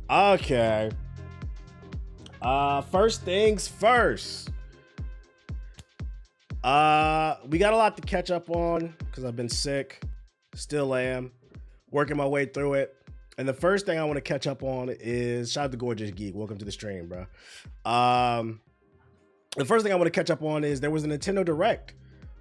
Okay. First things first. We got a lot to catch up on because I've been sick. Still am. Working my way through it. And the first thing I want to catch up on is shout out to Gorgeous Geek. Welcome to the stream, bro. The first thing I want to catch up on is there was a Nintendo Direct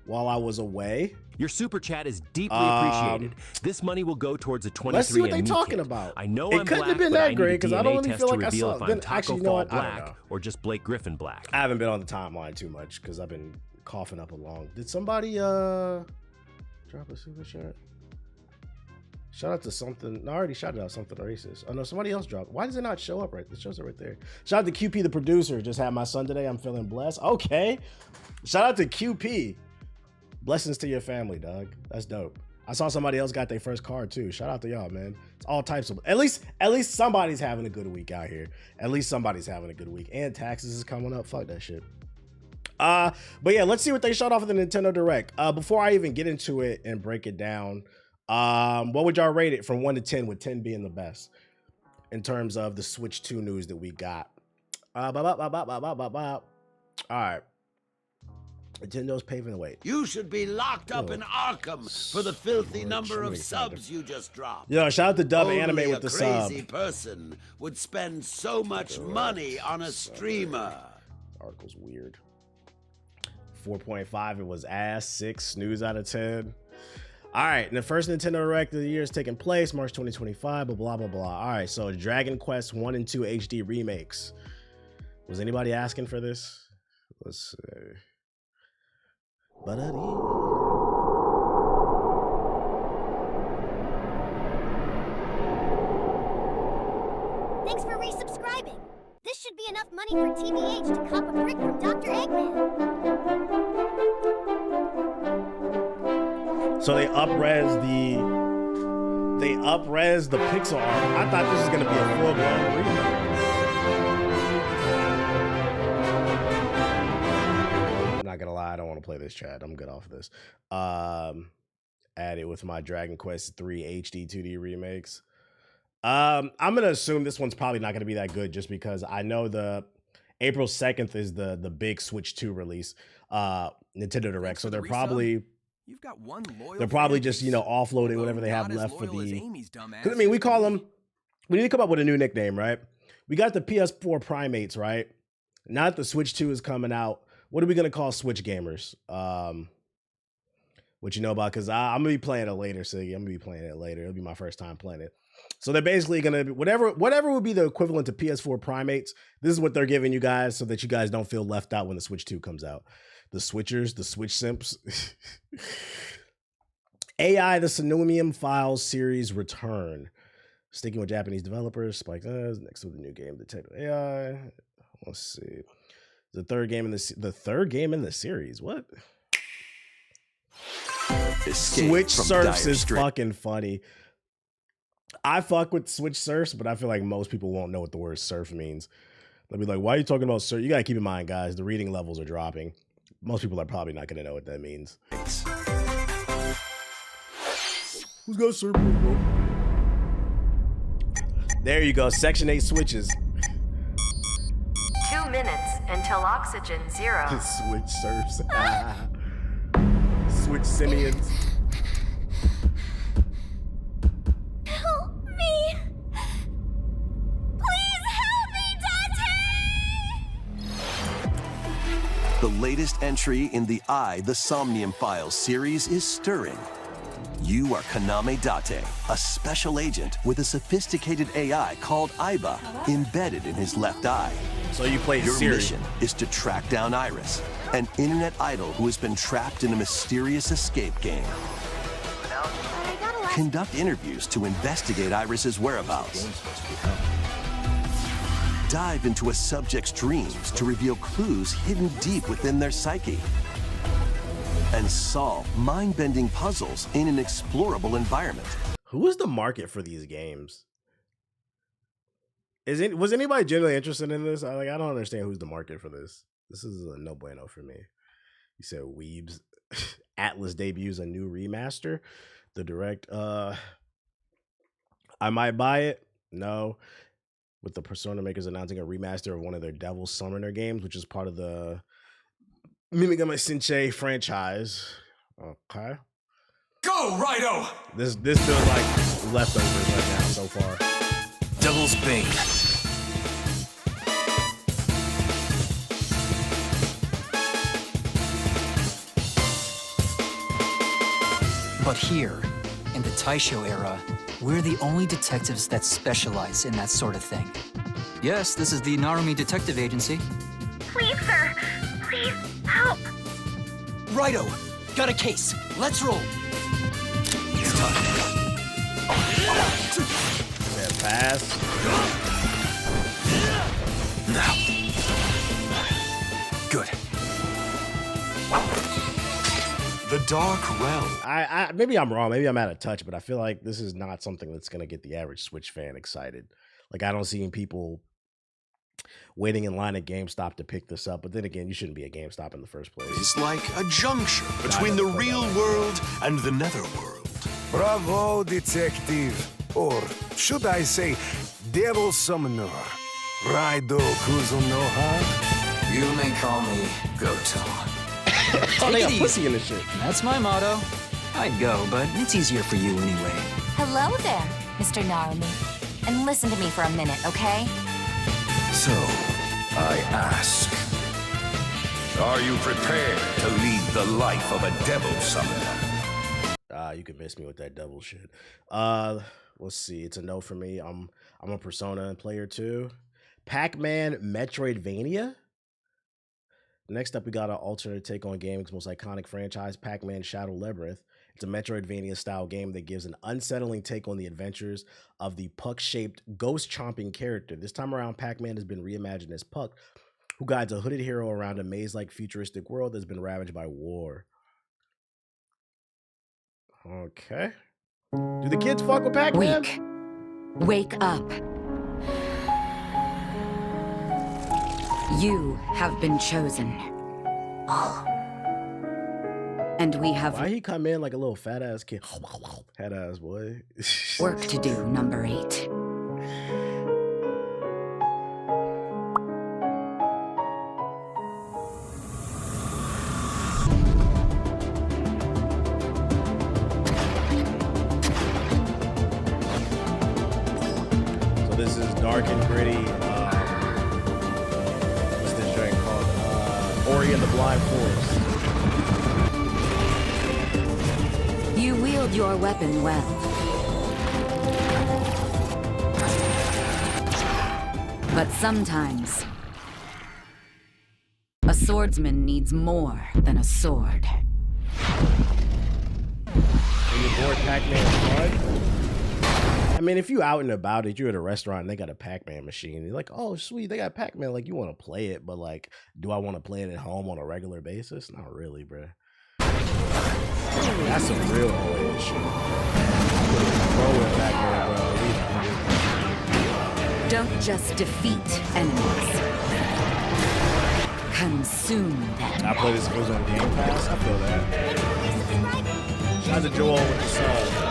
while I was away. Your super chat is deeply appreciated. This money will go towards a 23 Let's see what they're kit. talking about. I know it I'm couldn't black, have been but that I great need a because I don't DNA really test feel to like I reveal saw. if I'm Then Taco actually, you know Fall what? I don't black know. or just Blake Griffin black. I haven't been on the timeline too much because I've been coughing up along. Did somebody drop a super chat? Shout out to something. No, I already shouted out something racist. Oh no, somebody else dropped. Why does it not show up right? It shows it right there. Shout out to QP the producer. Just had my son today. I'm feeling blessed. Okay. Shout out to QP. Blessings to your family, dog. That's dope. I saw somebody else got their first card too. Shout out to y'all, man. It's all types of. At least somebody's having a good week out here. At least somebody's having a good week. And taxes is coming up. Fuck that shit. But yeah, let's see what they showed off of the Nintendo Direct. Before I even get into it and break it down, what would y'all rate it from 1 to 10, with 10 being the best in terms of the Switch 2 news that we got? All right. Nintendo's paving the way. You should be locked up in Arkham for the filthy number of subs you just dropped. Yo, shout out to Dub Only Anime with the sub. a crazy person would spend so much money on a streamer. Article's weird. 4.5, it was ass. 6 snooze out of 10. All right, and the first Nintendo Direct of the year is taking place March 2025, blah, blah, blah. All right, so Dragon Quest 1 and 2 HD remakes. Was anybody asking for this? Let's see. Thanks for resubscribing. This should be enough money for TBH to cop a brick from Dr. Eggman. So they up-res the pixel art. I thought this was gonna be a full-blown remake. I'm not gonna lie, I don't want to play this, chat. I'm good off of this. Add it with my Dragon Quest 3 HD 2D remakes. I'm gonna assume this one's probably not gonna be that good, just because I know the April 2nd is the big Switch 2 release, Nintendo Direct. So they're probably just, you know, offloading whatever they have left for the. Because I mean, we need to come up with a new nickname, right? We got the PS4 Primates, right? Now that the Switch 2 is coming out, what are we gonna call Switch gamers? What you know about? Because I'm gonna be playing it later, so I'm gonna be playing it later. It'll be my first time playing it. So they're basically gonna be whatever would be the equivalent to PS4 Primates. This is what they're giving you guys, so that you guys don't feel left out when the Switch 2 comes out. The Switchers, the Switch simps. AI, the Somnium Files series return. Sticking with Japanese developers, Spike next with the new game, Detective AI. Let's see. The third game in the series. What? Escape Switch from surfs dire is straits. fucking funny. I fuck with Switch surfs, but I feel like most people won't know what the word surf means. They'll be like, why are you talking about surf? You gotta keep in mind, guys, the reading levels are dropping. Most people are probably not gonna know what that means. Who's got surfboard, bro? There you go, Section 8 switches. 2 minutes until oxygen 0. Switch surfs. Switch simians. Help me! Please help me, Dante! The latest entry in the The Somnium Files series is stirring. You are Kaname Date, a special agent with a sophisticated AI called Aiba embedded in his left eye. So you play Your Siri. mission is to track down Iris, an internet idol who has been trapped in a mysterious escape game. Conduct interviews to investigate Iris's whereabouts. Dive into a subject's dreams to reveal clues hidden deep within their psyche. And solve mind-bending puzzles in an explorable environment. Who is the market for these games? Was anybody generally interested in this? I don't understand who's the market for this. This is a no bueno for me. You said Weebs. Atlas debuts a new remaster. The Direct. I might buy it. No. with the Persona makers announcing a remaster of one of their Devil Summoner games, which is part of the Mimigami Sensei franchise. Okay. Go, Rido! This feels like leftovers right now so far. Devil's Bane. But here, in the Taisho era, we're the only detectives that specialize in that sort of thing. Yes, this is the Narumi Detective Agency. Please, sir. Please, help. Rido, got a case. Let's roll. It's time. Yeah, pass. Now. Good. The Dark Realm. I maybe I'm wrong. Maybe I'm out of touch, but I feel like this is not something that's gonna get the average Switch fan excited. Like I don't see people waiting in line at GameStop to pick this up. But then again, you shouldn't be at GameStop in the first place. It's like a juncture between the real world and the netherworld. Bravo, detective. Or should I say, Devil Summoner. Raido Kuzunoha. You may call me Goto. Oh, they got Take it pussy easy. in this shit. That's my motto. I'd go, but it's easier for you anyway. Hello there, Mr. Narumi. And listen to me for a minute, okay? So, I ask, are you prepared to lead the life of a devil summoner? You can miss me with that devil shit. Let's see. It's a no for me. I'm a Persona player too. Pac-Man Metroidvania. Next up, we got an alternate take on gaming's most iconic franchise, Pac-Man Shadow Labyrinth. It's a Metroidvania-style game that gives an unsettling take on the adventures of the puck-shaped, ghost-chomping character. This time around, Pac-Man has been reimagined as Puck, who guides a hooded hero around a maze-like futuristic world that's been ravaged by war. Okay. Do the kids fuck with Pac-Man? Wake up. You have been chosen. And we have Why he come in like a little fat ass kid? Fat ass boy. work to do, number 8. So this is dark and gritty. What's this joint called? Ori and the Blind Forest. You wield your weapon well. But sometimes, a swordsman needs more than a sword. When you're bored, Pac-Man fun. I mean, if you out and about it, you're at a restaurant and they got a Pac-Man machine. You're like, oh, sweet, they got Pac-Man. Like, you want to play it, but like, do I want to play it at home on a regular basis? Not really, bruh. That's some real old shit. Bro with Pac-Man, bro. Don't just defeat enemies. Consume them. I play this if it was on Game Pass. I feel that. Shout out to Joel with the song.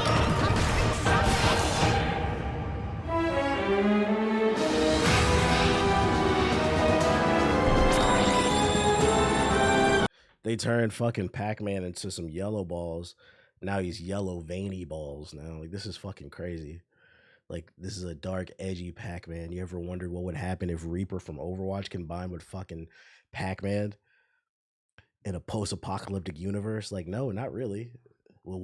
They turned fucking Pac-Man into some yellow balls. Now he's yellow veiny balls now. Like, this is fucking crazy. Like, this is a dark, edgy Pac-Man. You ever wondered what would happen if Reaper from Overwatch combined with fucking Pac-Man in a post-apocalyptic universe? Like, no, not really. Well,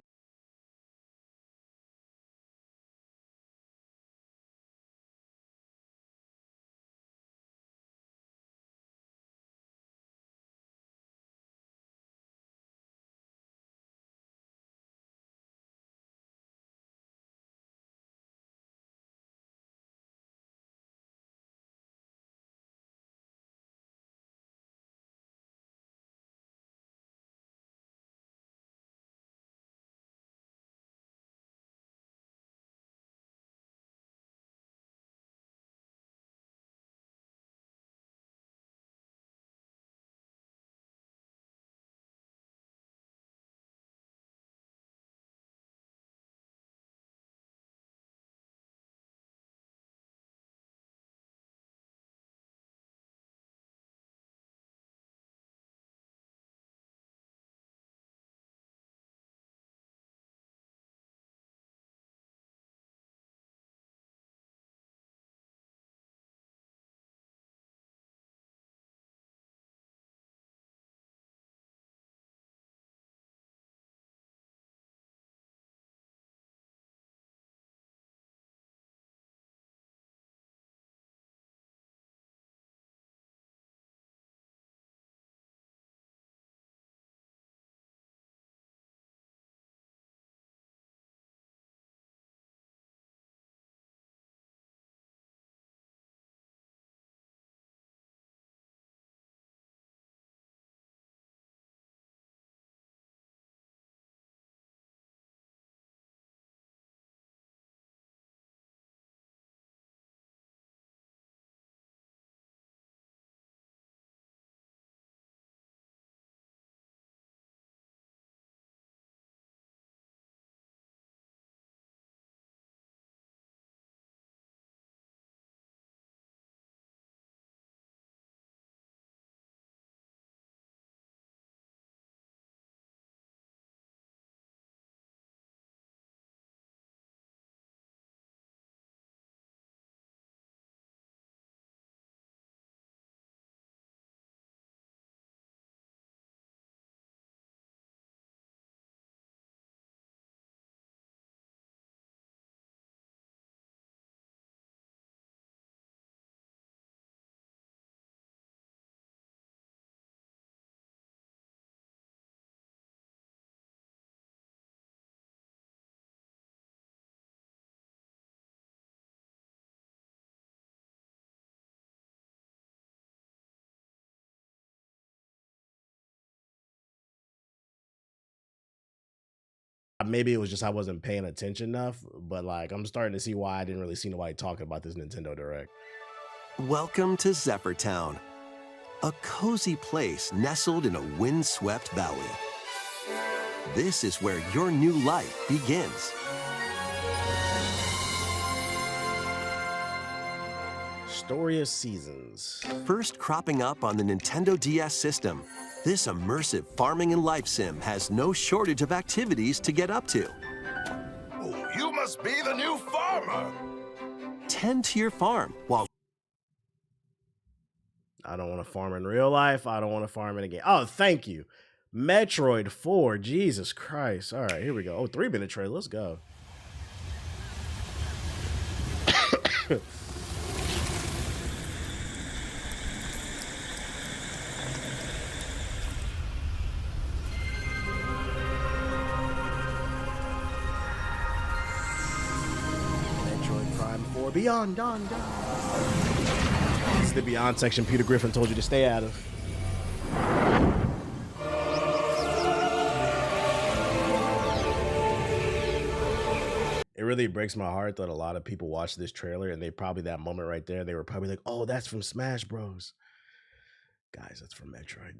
maybe it was just I wasn't paying attention enough, but like I'm starting to see why I didn't really see nobody talking about this Nintendo Direct. Welcome to Zephyr Town, a cozy place nestled in a windswept valley. This is where your new life begins. Story of Seasons. First cropping up on the Nintendo DS system, this immersive farming and life sim has no shortage of activities to get up to. Oh, you must be the new farmer. Tend to your farm while... I don't want to farm in real life. I don't want to farm in a game. Oh, thank you. Metroid 4. Jesus Christ. All right, here we go. Oh, 3-minute trailer. Let's go. Metroid Prime 4 Beyond, Dawn. This is the Beyond section Peter Griffin told you to stay out of. It really breaks my heart that a lot of people watch this trailer and they probably, that moment right there, they were probably like, oh, that's from Smash Bros. Guys, that's from Metroid.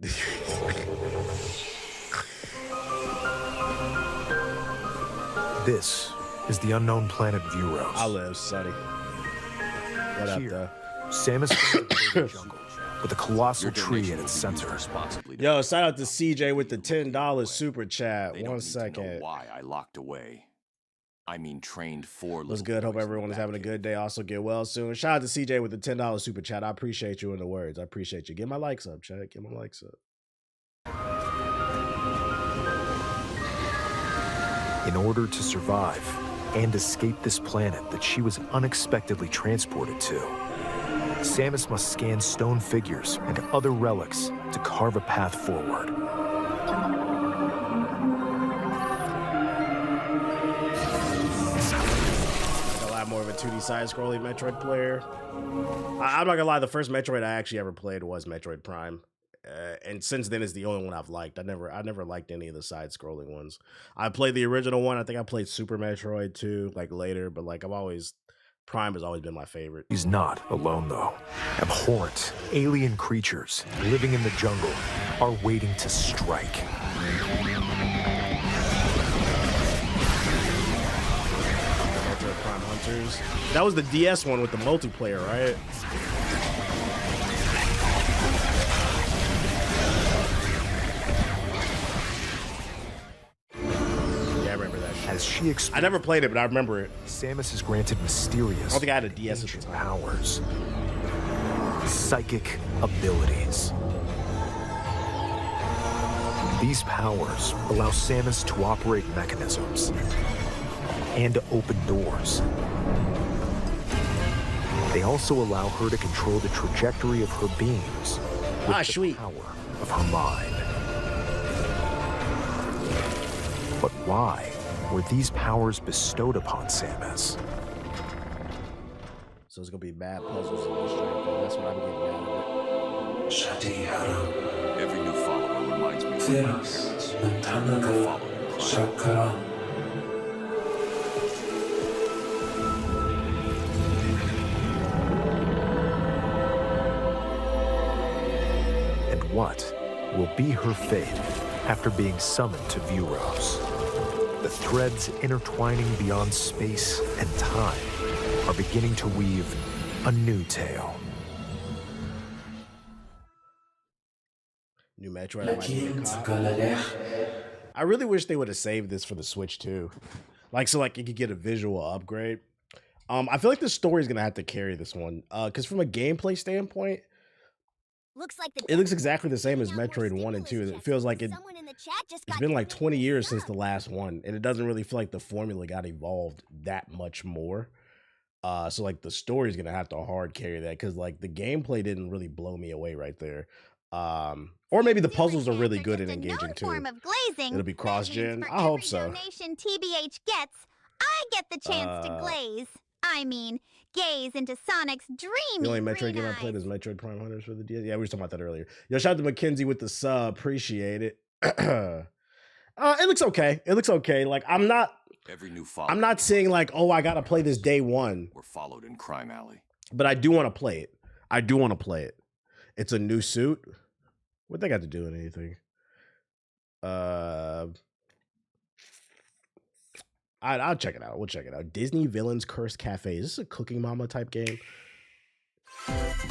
This is the unknown planet Vuros. I live, Sonny. What up, though? Samus is in the jungle with a colossal tree in its center. Yo, shout out to CJ with the $10 super chat. 1 second. Why I locked away. I mean, trained for. What's good? Hope everyone is having a good day. Also, get well soon. Shout out to CJ with the $10 super chat. I appreciate you in the words. I appreciate you. Get my likes up, chat. Get my likes up. In order to survive and escape this planet that she was unexpectedly transported to, Samus must scan stone figures and other relics to carve a path forward. More of a 2D side-scrolling Metroid player. I'm not gonna lie, the first Metroid I actually ever played was Metroid Prime, and since then it's the only one I've liked. I never liked any of the side-scrolling ones. I played the original one. I think I played Super Metroid too, like later, but like Prime has always been my favorite. He's not alone though. Abhorrent alien creatures living in the jungle are waiting to strike. Prime Hunters. That was the DS one with the multiplayer, right? Yeah, I remember that shit. As she I never played it, but I remember it. Samus is granted mysterious. I don't think I had a DS at the time. Powers. Psychic abilities. These powers allow Samus to operate mechanisms and to open doors. They also allow her to control the trajectory of her beams with the power of her mind. But why were these powers bestowed upon Samus? So it's gonna be bad puzzles in this chapter. That's what I'm getting out of it. Every new follower reminds me of my parents. I followed Prime. What will be her fate after being summoned to Vuros? The threads intertwining beyond space and time are beginning to weave a new tale. New Metroid. I really wish they would have saved this for the Switch too. Like, so like you could get a visual upgrade. I feel like the story is gonna have to carry this one. Because from a gameplay standpoint, it looks exactly the same as Metroid 1 and 2. It feels like it's been like 20 years since the last one, and it doesn't really feel like the formula got evolved that much more. So like the story is gonna have to hard carry that, because like the gameplay didn't really blow me away right there. Or maybe the puzzles are really good and engaging too. It'll be cross-gen. I hope so. Donation TBH gets, I get the chance to glaze. I mean, gaze into Sonic's dreamy The only Metroid game I played is Metroid Prime Hunters for the DS. Yeah, we were talking about that earlier. Yo, shout out to Mackenzie with the sub. Appreciate it. It looks okay. It looks okay. Like I'm not saying like, oh, I gotta play this day one. We're followed in Crime Alley. But I do want to play it. I do want to play it. It's a new suit. What they got to do with anything? I'll check it out. We'll check it out. Disney Villains Cursed Cafe. Is this a Cooking Mama type game?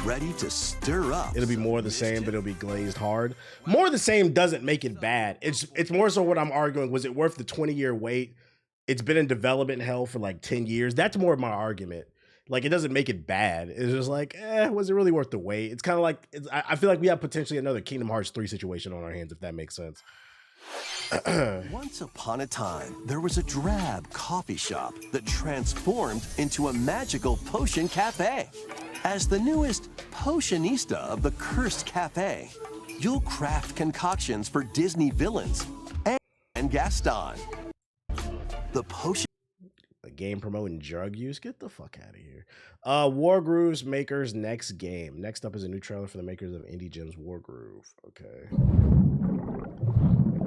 Ready to stir up. It'll be more of the same, but it'll be glazed hard. More of the same doesn't make it bad. It's more so what I'm arguing. Was it worth the 20-year wait? It's been in development hell for like 10 years. That's more of my argument. Like, it doesn't make it bad. It's just like, was it really worth the wait? It's kind of like, I feel like we have potentially another Kingdom Hearts 3 situation on our hands, if that makes sense. Once upon a time, there was a drab coffee shop that transformed into a magical potion cafe. As the newest potionista of the Cursed Cafe, you'll craft concoctions for Disney villains and Gaston. The potion... A game promoting drug use? Get the fuck out of here. Wargroove's makers next game. Next up is a new trailer for the makers of Indie Gem's Wargroove. Okay.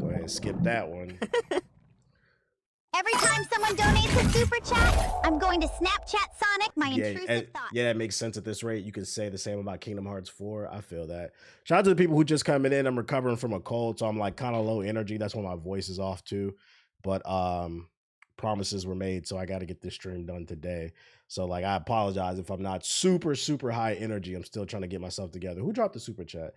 Go ahead and skip that one. Every time someone donates a super chat, I'm going to Snapchat Sonic my intrusive thoughts. Yeah, that makes sense at this rate. You could say the same about Kingdom Hearts 4. I feel that. Shout out to the people who just coming in. I'm recovering from a cold, so I'm like kind of low energy. That's why my voice is off too. But promises were made, so I got to get this stream done today. So like, I apologize if I'm not super high energy. I'm still trying to get myself together. Who dropped the super chat?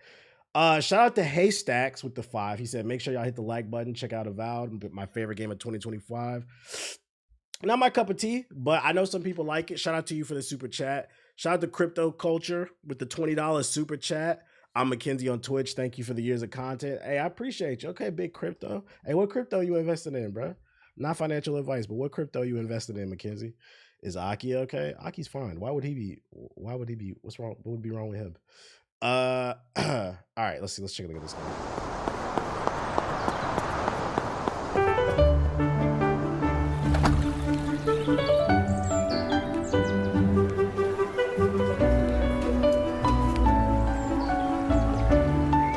Shout out to Haystacks with the 5. He said, make sure y'all hit the like button. Check out Avowed, my favorite game of 2025. Not my cup of tea, but I know some people like it. Shout out to you for the super chat. Shout out to Crypto Culture with the $20 super chat. I'm Mackenzie on Twitch. Thank you for the years of content. Hey, I appreciate you. Okay, big crypto. Hey, what crypto you invested in, bro? Not financial advice, but what crypto you invested in, Mackenzie? Is Aki okay? Aki's fine. Why would he be? What's wrong? What would be wrong with him? All right, let's see. Let's take a look at this game.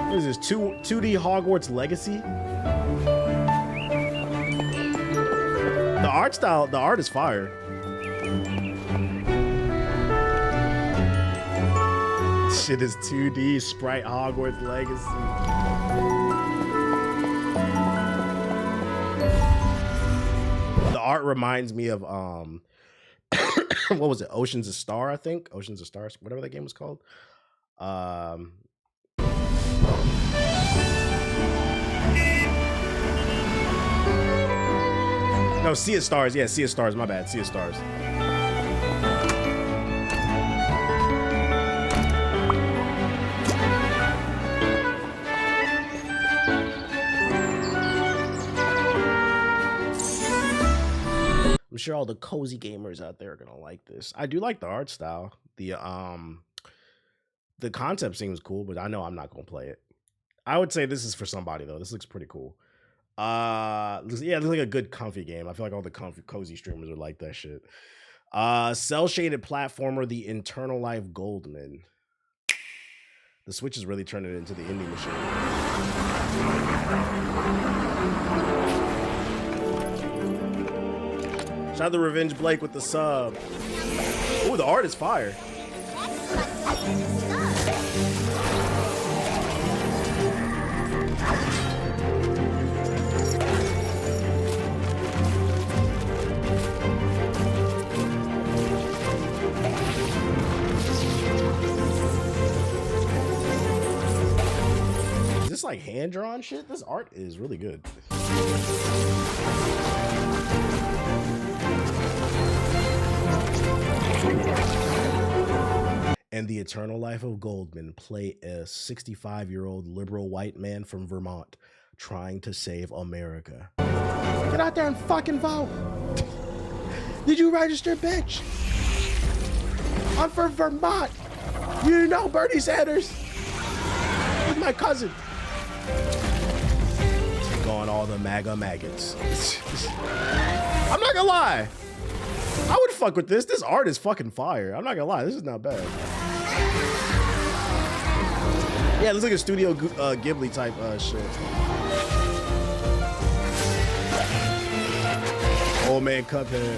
What is this? 2D Hogwarts Legacy? The art is fire. Shit is 2D Sprite Hogwarts Legacy. The art reminds me of what was it? Oceans of Star, I think. Oceans of Stars, whatever that game was called. No, Sea of Stars. Yeah, Sea of Stars. My bad. Sea of Stars. I'm sure all the cozy gamers out there are gonna like this. I do like the art style. The concept seems cool, but I know I'm not gonna play it. I would say this is for somebody though. This looks pretty cool. Yeah, it looks like a good comfy game. I feel like all the cozy streamers would like that shit. Cell shaded platformer, the Eternal Life Goldman. The Switch is really turning it into the indie machine. Shout out to Revenge Blake with the sub. Ooh, the art is fire. Is this like hand-drawn shit? This art is really good. And the Eternal Life of Goldman play a 65-year-old liberal white man from Vermont trying to save America. Get out there and fucking vote. Did you register, bitch? I'm from Vermont. You know Bernie Sanders. He's my cousin. Take on all the MAGA maggots. I'm not gonna lie. I would fuck with this. This art is fucking fire. I'm not gonna lie. This is not bad. Yeah, it looks like a Studio Ghibli type shit. Old man Cuphead.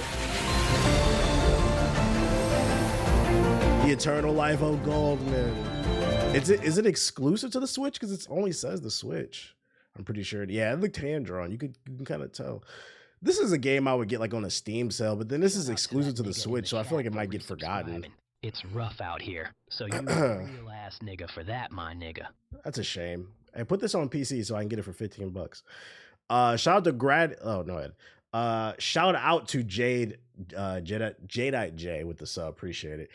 The Eternal Life of Goldman. Is it exclusive to the Switch? Because it only says the Switch. I'm pretty sure. Yeah, it looked hand drawn. You can kind of tell. This is a game I would get like on a Steam sale, but then this is exclusive to the Switch, so I feel like it might get forgotten. It's rough out here, so you a real ass nigga for that, my nigga. That's a shame. I put this on PC so I can get it for $15. Shout out to Grad. Oh no, Ed. Shout out to Jade, Jadeite J with the sub. Appreciate it.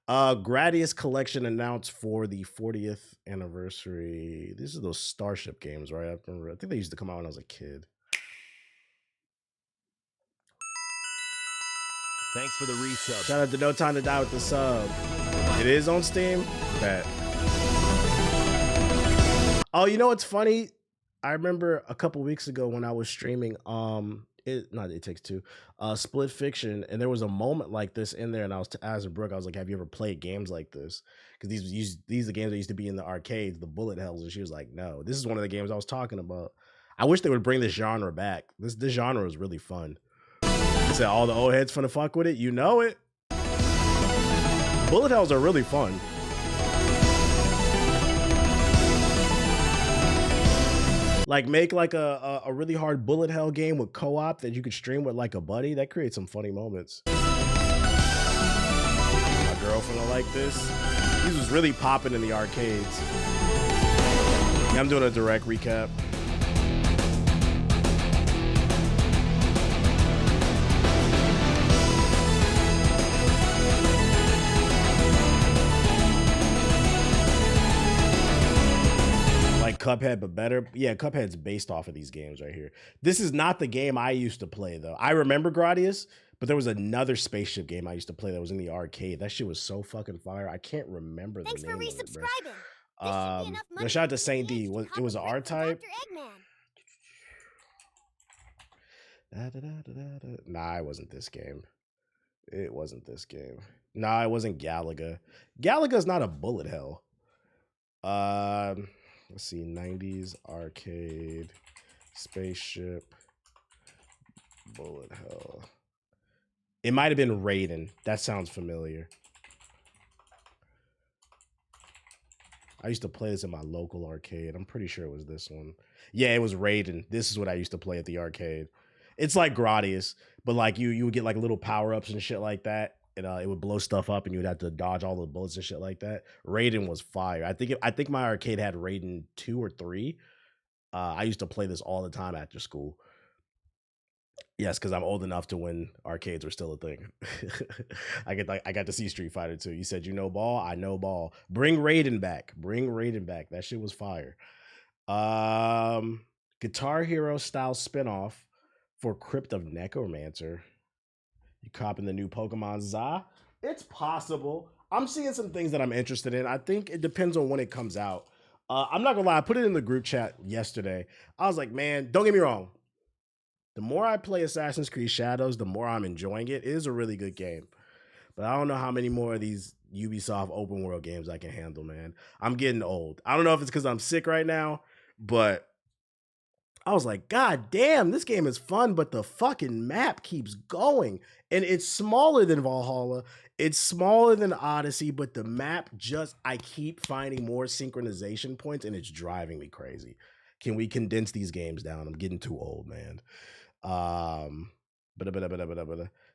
Gradius Collection announced for the 40th anniversary. These are those Starship games, right? I think they used to come out when I was a kid. Thanks for the resub. Shout out to No Time to Die with the sub. It is on Steam. Bet. Oh, you know what's funny? I remember a couple weeks ago when I was streaming It Takes Two, Split Fiction, and there was a moment like this in there, and I was asking Brooke, I was like, have you ever played games like this? Because these are the games that used to be in the arcades, the bullet hells, and she was like, no, this is one of the games I was talking about. I wish they would bring this genre back. This genre was really fun. He said all the old heads finna fuck with it. You know it. Bullet hells are really fun. Like make like a really hard bullet hell game with co-op that you could stream with like a buddy. That creates some funny moments. My girlfriend will like this. These was really popping in the arcades. Yeah, I'm doing a direct recap. Cuphead, but better. Yeah, Cuphead's based off of these games right here. This is not the game I used to play, though. I remember Gradius, but there was another spaceship game I used to play that was in the arcade. That shit was so fucking fire. I can't remember the name of it, bro. Shout out to Saint D. It was an R-Type. Nah, it wasn't this game. It wasn't this game. Nah, it wasn't Galaga. Galaga's not a bullet hell. Let's see, 90s arcade spaceship bullet hell. It might have been Raiden. That sounds familiar. I used to play this in my local arcade. I'm pretty sure it was this one. Yeah, it was Raiden. This is what I used to play at the arcade. It's like Gradius, but like you would get like little power-ups and shit like that. And it would blow stuff up, and you would have to dodge all the bullets and shit like that. Raiden was fire. I think my arcade had Raiden 2 or 3. I used to play this all the time after school. Yes, because I'm old enough to when arcades were still a thing. I got to see Street Fighter 2. You said you know ball, I know ball. Bring Raiden back. Bring Raiden back. That shit was fire. Guitar Hero style spinoff for Crypt of Necromancer. You copping the new Pokemon Za? It's possible. I'm seeing some things that I'm interested in. I think it depends on when it comes out. I'm not gonna lie, I put it in the group chat yesterday. I was like, man, don't get me wrong. The more I play Assassin's Creed Shadows, the more I'm enjoying it. It is a really good game. But I don't know how many more of these Ubisoft open world games I can handle, man. I'm getting old. I don't know if it's because I'm sick right now, but I was like, God damn, this game is fun, but the fucking map keeps going. And it's smaller than Valhalla. It's smaller than Odyssey, but the map I keep finding more synchronization points, and it's driving me crazy. Can we condense these games down? I'm getting too old, man.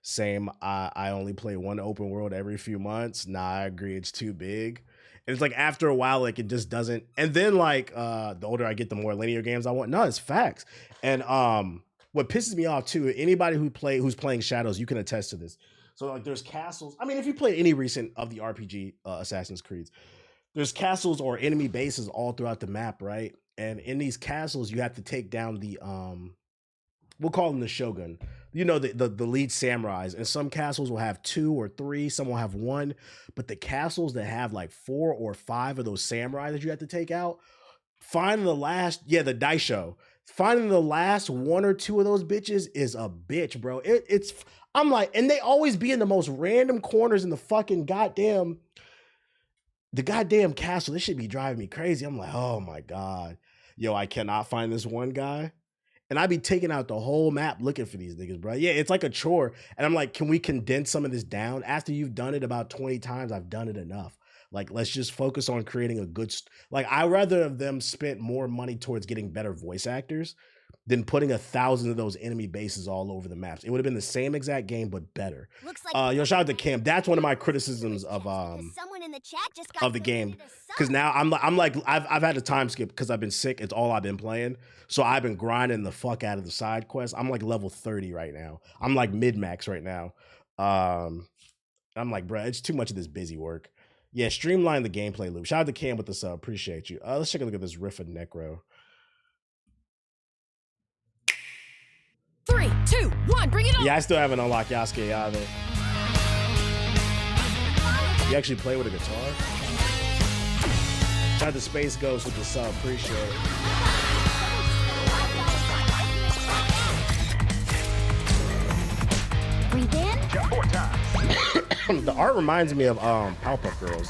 Same, I only play one open world every few months. Nah, I agree, it's too big. And it's like after a while, like it just doesn't. And then like the older I get, the more linear games I want. No, it's facts. And what pisses me off too, anybody who's playing Shadows, you can attest to this. So like there's castles. I mean, if you play any recent of the RPG Assassin's Creeds, there's castles or enemy bases all throughout the map, right? And in these castles, you have to take down the we'll call them the Shogun. You know, the lead samurais. And some castles will have 2 or 3, some will have 1. But the castles that have like 4 or 5 of those samurai that you have to take out, finding the last, the Daisho. Finding the last 1 or 2 of those bitches is a bitch, bro. I'm like, and they always be in the most random corners in the fucking goddamn castle. This should be driving me crazy. I'm like, oh my God. Yo, I cannot find this one guy. And I be taking out the whole map looking for these niggas, bro. Yeah, it's like a chore. And I'm like, can we condense some of this down? After you've done it about 20 times, I've done it enough. Like, let's just focus on creating a good... Like, I'd rather have them spent more money towards getting better voice actors than putting 1,000 of those enemy bases all over the maps. It would have been the same exact game, but better. Yo, shout out to Cam. That's one of my criticisms of Someone in the chat just got the game, because now I've had a time skip because I've been sick. It's all I've been playing, so I've been grinding the fuck out of the side quests. I'm like level 30 right now. I'm like mid max right now. I'm like, bro, it's too much of this busy work. Yeah, streamline the gameplay loop. Shout out to Cam with the sub. Appreciate you. Let's take a look at this riff of Necro. 3, 2, 1, bring it on! Yeah, I still haven't unlocked Yasuke either. You actually play with a guitar? Shout out to Space Ghost with the sub. Appreciate it. Breathe in. Jump 4 times. The art reminds me of Powerpuff Girls.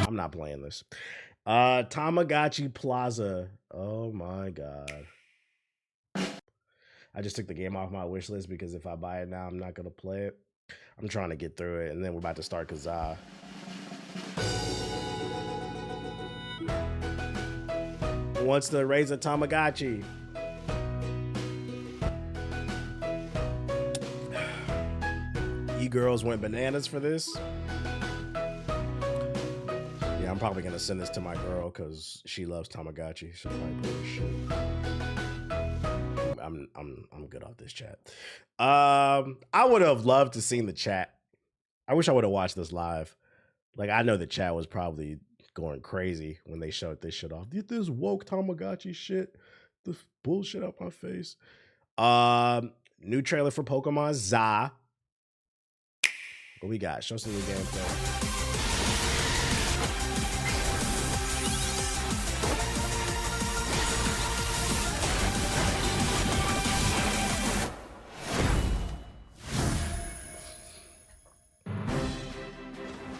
I'm not playing this. Tamagotchi Plaza. Oh my god. I just took the game off my wish list because if I buy it now, I'm not gonna play it. I'm trying to get through it, and then we're about to start Kazaa. Who wants to raise a Tamagotchi? E-girls went bananas for this. Yeah, I'm probably gonna send this to my girl because she loves Tamagotchi. So I'm like, shit. I'm good off this chat. I would have loved to seen the chat. I wish I would have watched this live. Like, I know the chat was probably going crazy when they showed this shit off. Get this woke Tamagotchi shit. The bullshit out my face. New trailer for Pokemon Za. What we got? Show some new gameplay.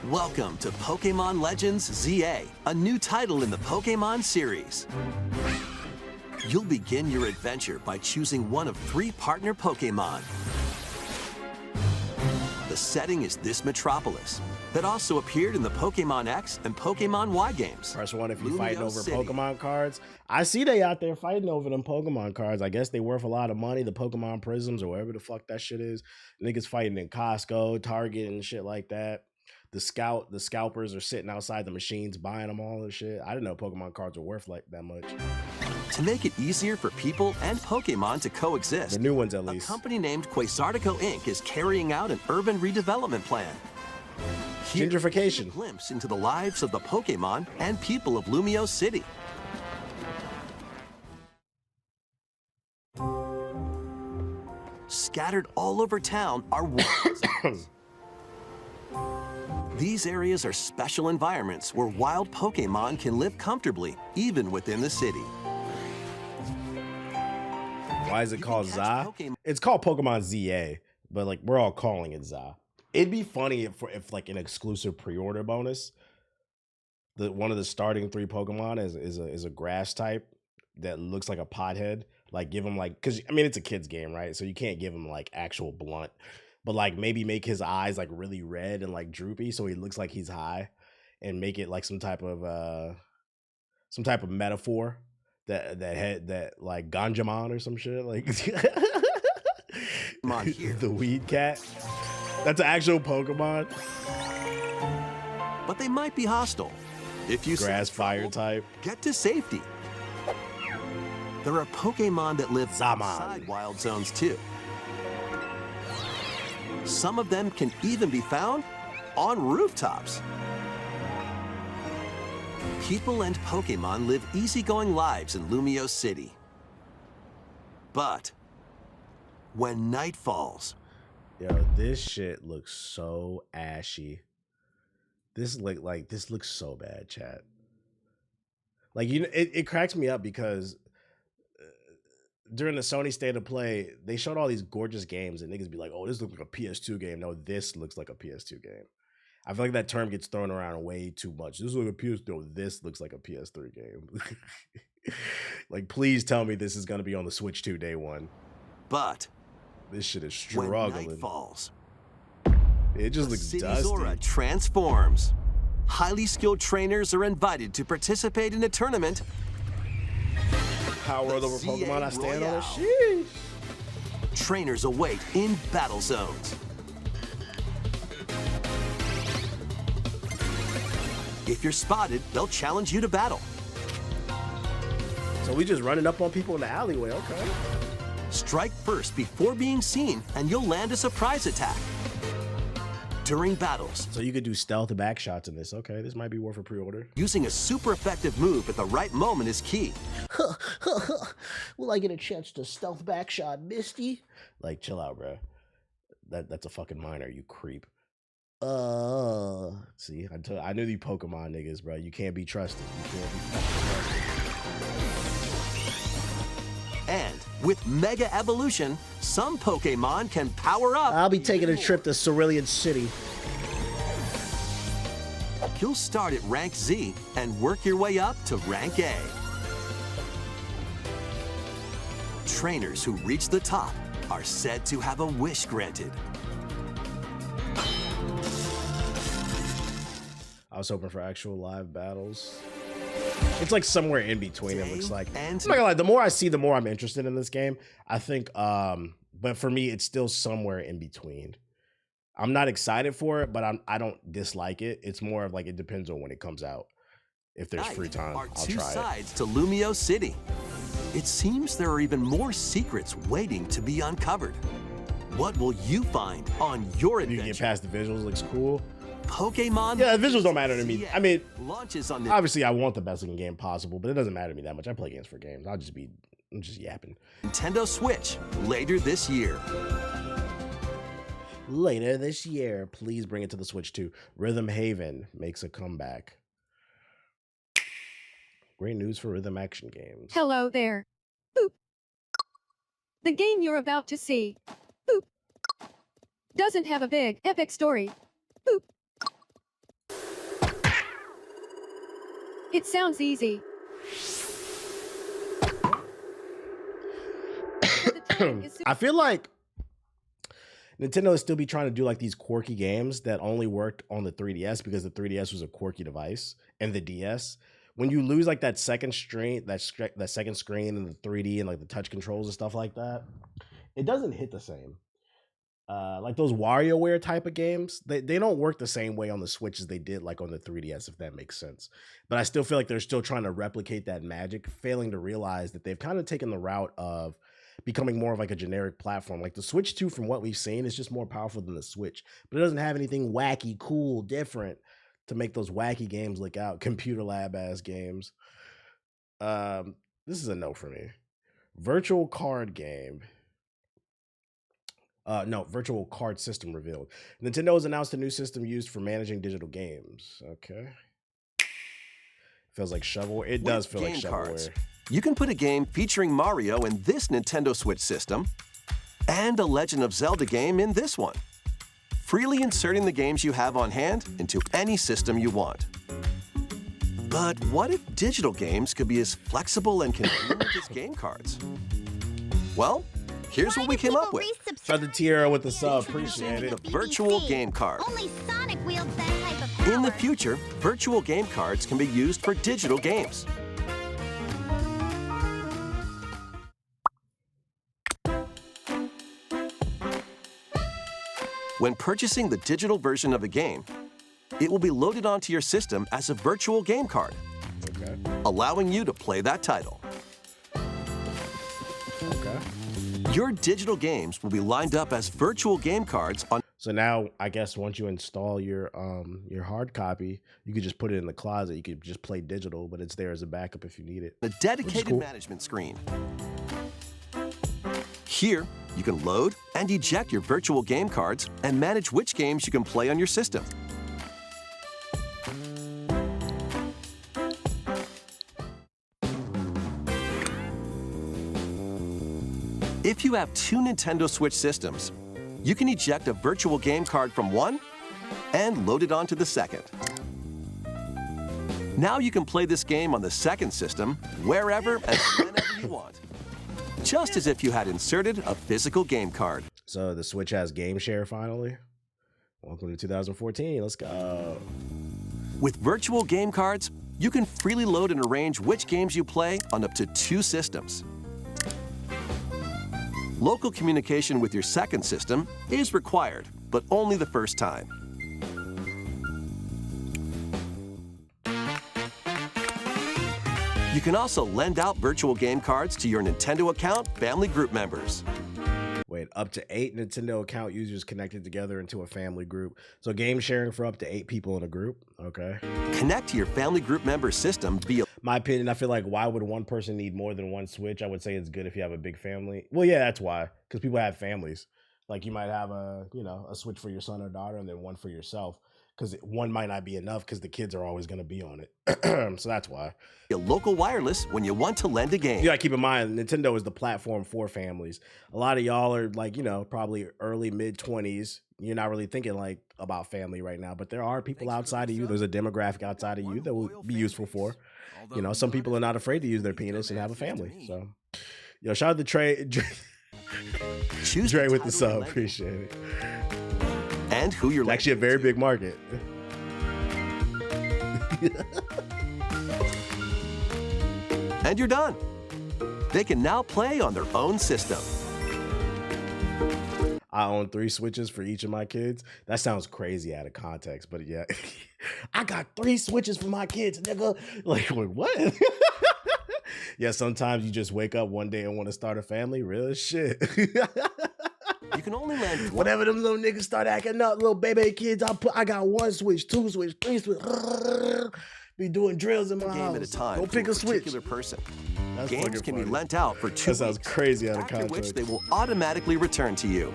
Welcome to Pokemon Legends ZA, a new title in the Pokemon series. You'll begin your adventure by choosing one of 3 partner Pokemon. The setting is this metropolis that also appeared in the Pokemon X and Pokemon Y games. Press 1 if you're fighting over City. Pokemon cards. I see they out there fighting over them Pokemon cards. I guess they worth a lot of money, the Pokemon Prisms or wherever the fuck that shit is. Niggas fighting in Costco, Target, and shit like that. The scalpers are sitting outside the machines buying them all and shit. I didn't know Pokemon cards were worth like that much. To make it easier for people and Pokemon to coexist, the new ones at least, a company named Quasartico Inc. is carrying out an urban redevelopment plan. Gentrification. A glimpse into the lives of the Pokemon and people of Lumio City. Scattered all over town are wild zones. These areas are special environments where wild Pokemon can live comfortably, even within the city. Why is it called Za? It's called Pokemon ZA, but like we're all calling it Za. It'd be funny if like an exclusive pre-order bonus, one of the starting 3 Pokemon is a grass type that looks like a pothead. Like give him like, because I mean it's a kid's game, right? So you can't give him like actual blunt. But like maybe make his eyes like really red and like droopy so he looks like he's high, and make it like some type of metaphor that like Ganjamon or some shit like the weed cat. That's an actual Pokemon. But they might be hostile. If you grass fire type, get to safety. There are Pokemon that live outside wild zones too. Some of them can even be found on rooftops. People and Pokemon live easygoing lives in Lumio City. But when night falls... Yo, this shit looks so ashy. This looks so bad, chat. Like, you know, it cracks me up because during the Sony State of Play, they showed all these gorgeous games and niggas be like, oh, this looks like a PS2 game. No, this looks like a PS2 game. I feel like that term gets thrown around way too much. This looks like a PS3. This looks like a PS3 game. Like, please tell me this is gonna be on the Switch 2 day one. But this shit is when struggling. night falls, it just looks city's dusty. aura transforms. Highly skilled trainers are invited to participate in a tournament. Power of the ZA Pokemon I stand on. Royale. Sheesh. Trainers await in battle zones. If you're spotted, they'll challenge you to battle. So we just running up on people in the alleyway, okay. Strike first before being seen, and you'll land a surprise attack. During battles, So you could do stealth back shots in this. Okay, this might be worth a pre-order. using a super effective move at the right moment is key. Will I get a chance to stealth back shot, Misty? Like, chill out, bro. That's a fucking minor, you creep. See, I knew you Pokemon niggas, bro. You can't be trusted. You can't be fucking trusted. And with Mega Evolution, some Pokemon can power up. I'll be taking a trip to Cerulean City. You'll start at rank Z and work your way up to rank A. Trainers who reach the top are said to have a wish granted. I was hoping for actual live battles. It's like somewhere in between, it looks like. I'm and not gonna lie, the more I see, the more I'm interested in this game. I think, but for me, it's still somewhere in between. I'm not excited for it, but I don't dislike it. It's more of like, it depends on when it comes out. If there's free time, Are I'll two try it. sides to Lumio City. It seems there are even more secrets waiting to be uncovered. What will you find on your You adventure? can get past the visuals, looks cool. Pokemon. Yeah, the visuals don't matter to me. I mean, launches on the obviously I want the best looking game possible, but it doesn't matter to me that much. I play games for games. I'm just yapping. Nintendo Switch later this year. Later this year, please bring it to the Switch 2. Rhythm Haven makes a comeback. Great news for rhythm action games. Hello there. Boop. The game you're about to see, boop, doesn't have a big, epic story. Boop. It sounds easy. I feel like Nintendo would still be trying to do like these quirky games that only worked on the 3DS because the 3DS was a quirky device, and the DS. When you lose like that second screen, that second screen and the 3D and like the touch controls and stuff like that, it doesn't hit the same. Like those WarioWare type of games, they don't work the same way on the Switch as they did like on the 3DS, if that makes sense. But I still feel like they're still trying to replicate that magic, failing to realize that they've kind of taken the route of becoming more of like a generic platform. Like the Switch 2, from what we've seen, is just more powerful than the Switch, but it doesn't have anything wacky, cool, different to make those wacky games look out. Computer lab ass games. This is a no for me. Virtual card game. No, virtual card system revealed. Nintendo has announced a new system used for managing digital games. Okay. Feels like shovelware. It does feel like shovelware. You can put a game featuring Mario in this Nintendo Switch system and a Legend of Zelda game in this one, freely inserting the games you have on hand into any system you want. But what if digital games could be as flexible and convenient as game cards? Well, here's what we came up with. Shout out to Tierra with the sub. Appreciate it. The virtual game card. Only Sonic wields that type of power. In the future, virtual game cards can be used for digital games. When purchasing the digital version of a game, it will be loaded onto your system as a virtual game card, allowing you to play that title. Okay. Your digital games will be lined up as virtual game cards on. So now, I guess once you install your hard copy, you could just put it in the closet. You could just play digital, but it's there as a backup if you need it. A dedicated management screen. Here, you can load and eject your virtual game cards and manage which games you can play on your system. If you have two Nintendo Switch systems, you can eject a virtual game card from one and load it onto the second. Now you can play this game on the second system wherever and whenever you want, just as if you had inserted a physical game card. So the Switch has Game Share finally. Welcome to 2014. Let's go. With virtual game cards, you can freely load and arrange which games you play on up to 2 systems. Local communication with your second system is required, but only the first time. You can also lend out virtual game cards to your Nintendo account family group members. Wait, up to 8 Nintendo account users connected together into a family group. So game sharing for up to 8 people in a group. Okay. Connect to your family group member system via... My opinion, I feel like why would one person need more than one Switch? I would say it's good if you have a big family. Well, yeah, that's why. Because people have families. Like you might have a Switch for your son or daughter and then one for yourself. Because one might not be enough because the kids are always going to be on it. So that's why. A local wireless when you want to lend a game. You got to keep in mind, Nintendo is the platform for families. A lot of y'all are like, probably early, mid-20s. You're not really thinking like about family right now, but there are people outside of you. There's a demographic outside of you that will be useful for. Some people are not afraid to use their penis and have a family. So, shout out to Trey. Dre with the sub. Appreciate it. And who you're actually a very big market. And you're done. They can now play on their own system. I own 3 Switches for each of my kids. That sounds crazy out of context, but yeah. I got 3 Switches for my kids, nigga. Like, what? Yeah, sometimes you just wake up one day and want to start a family. Real shit. You can only lend one. Whenever them little niggas start acting up, little baby kids, I got 1 Switch, 2 Switch, 3 Switch. Be doing drills in my game house. At a time. Go pick a Switch. Person. That's Games can be lent out for 2 weeks. That sounds crazy out of after context. Which they will automatically return to you.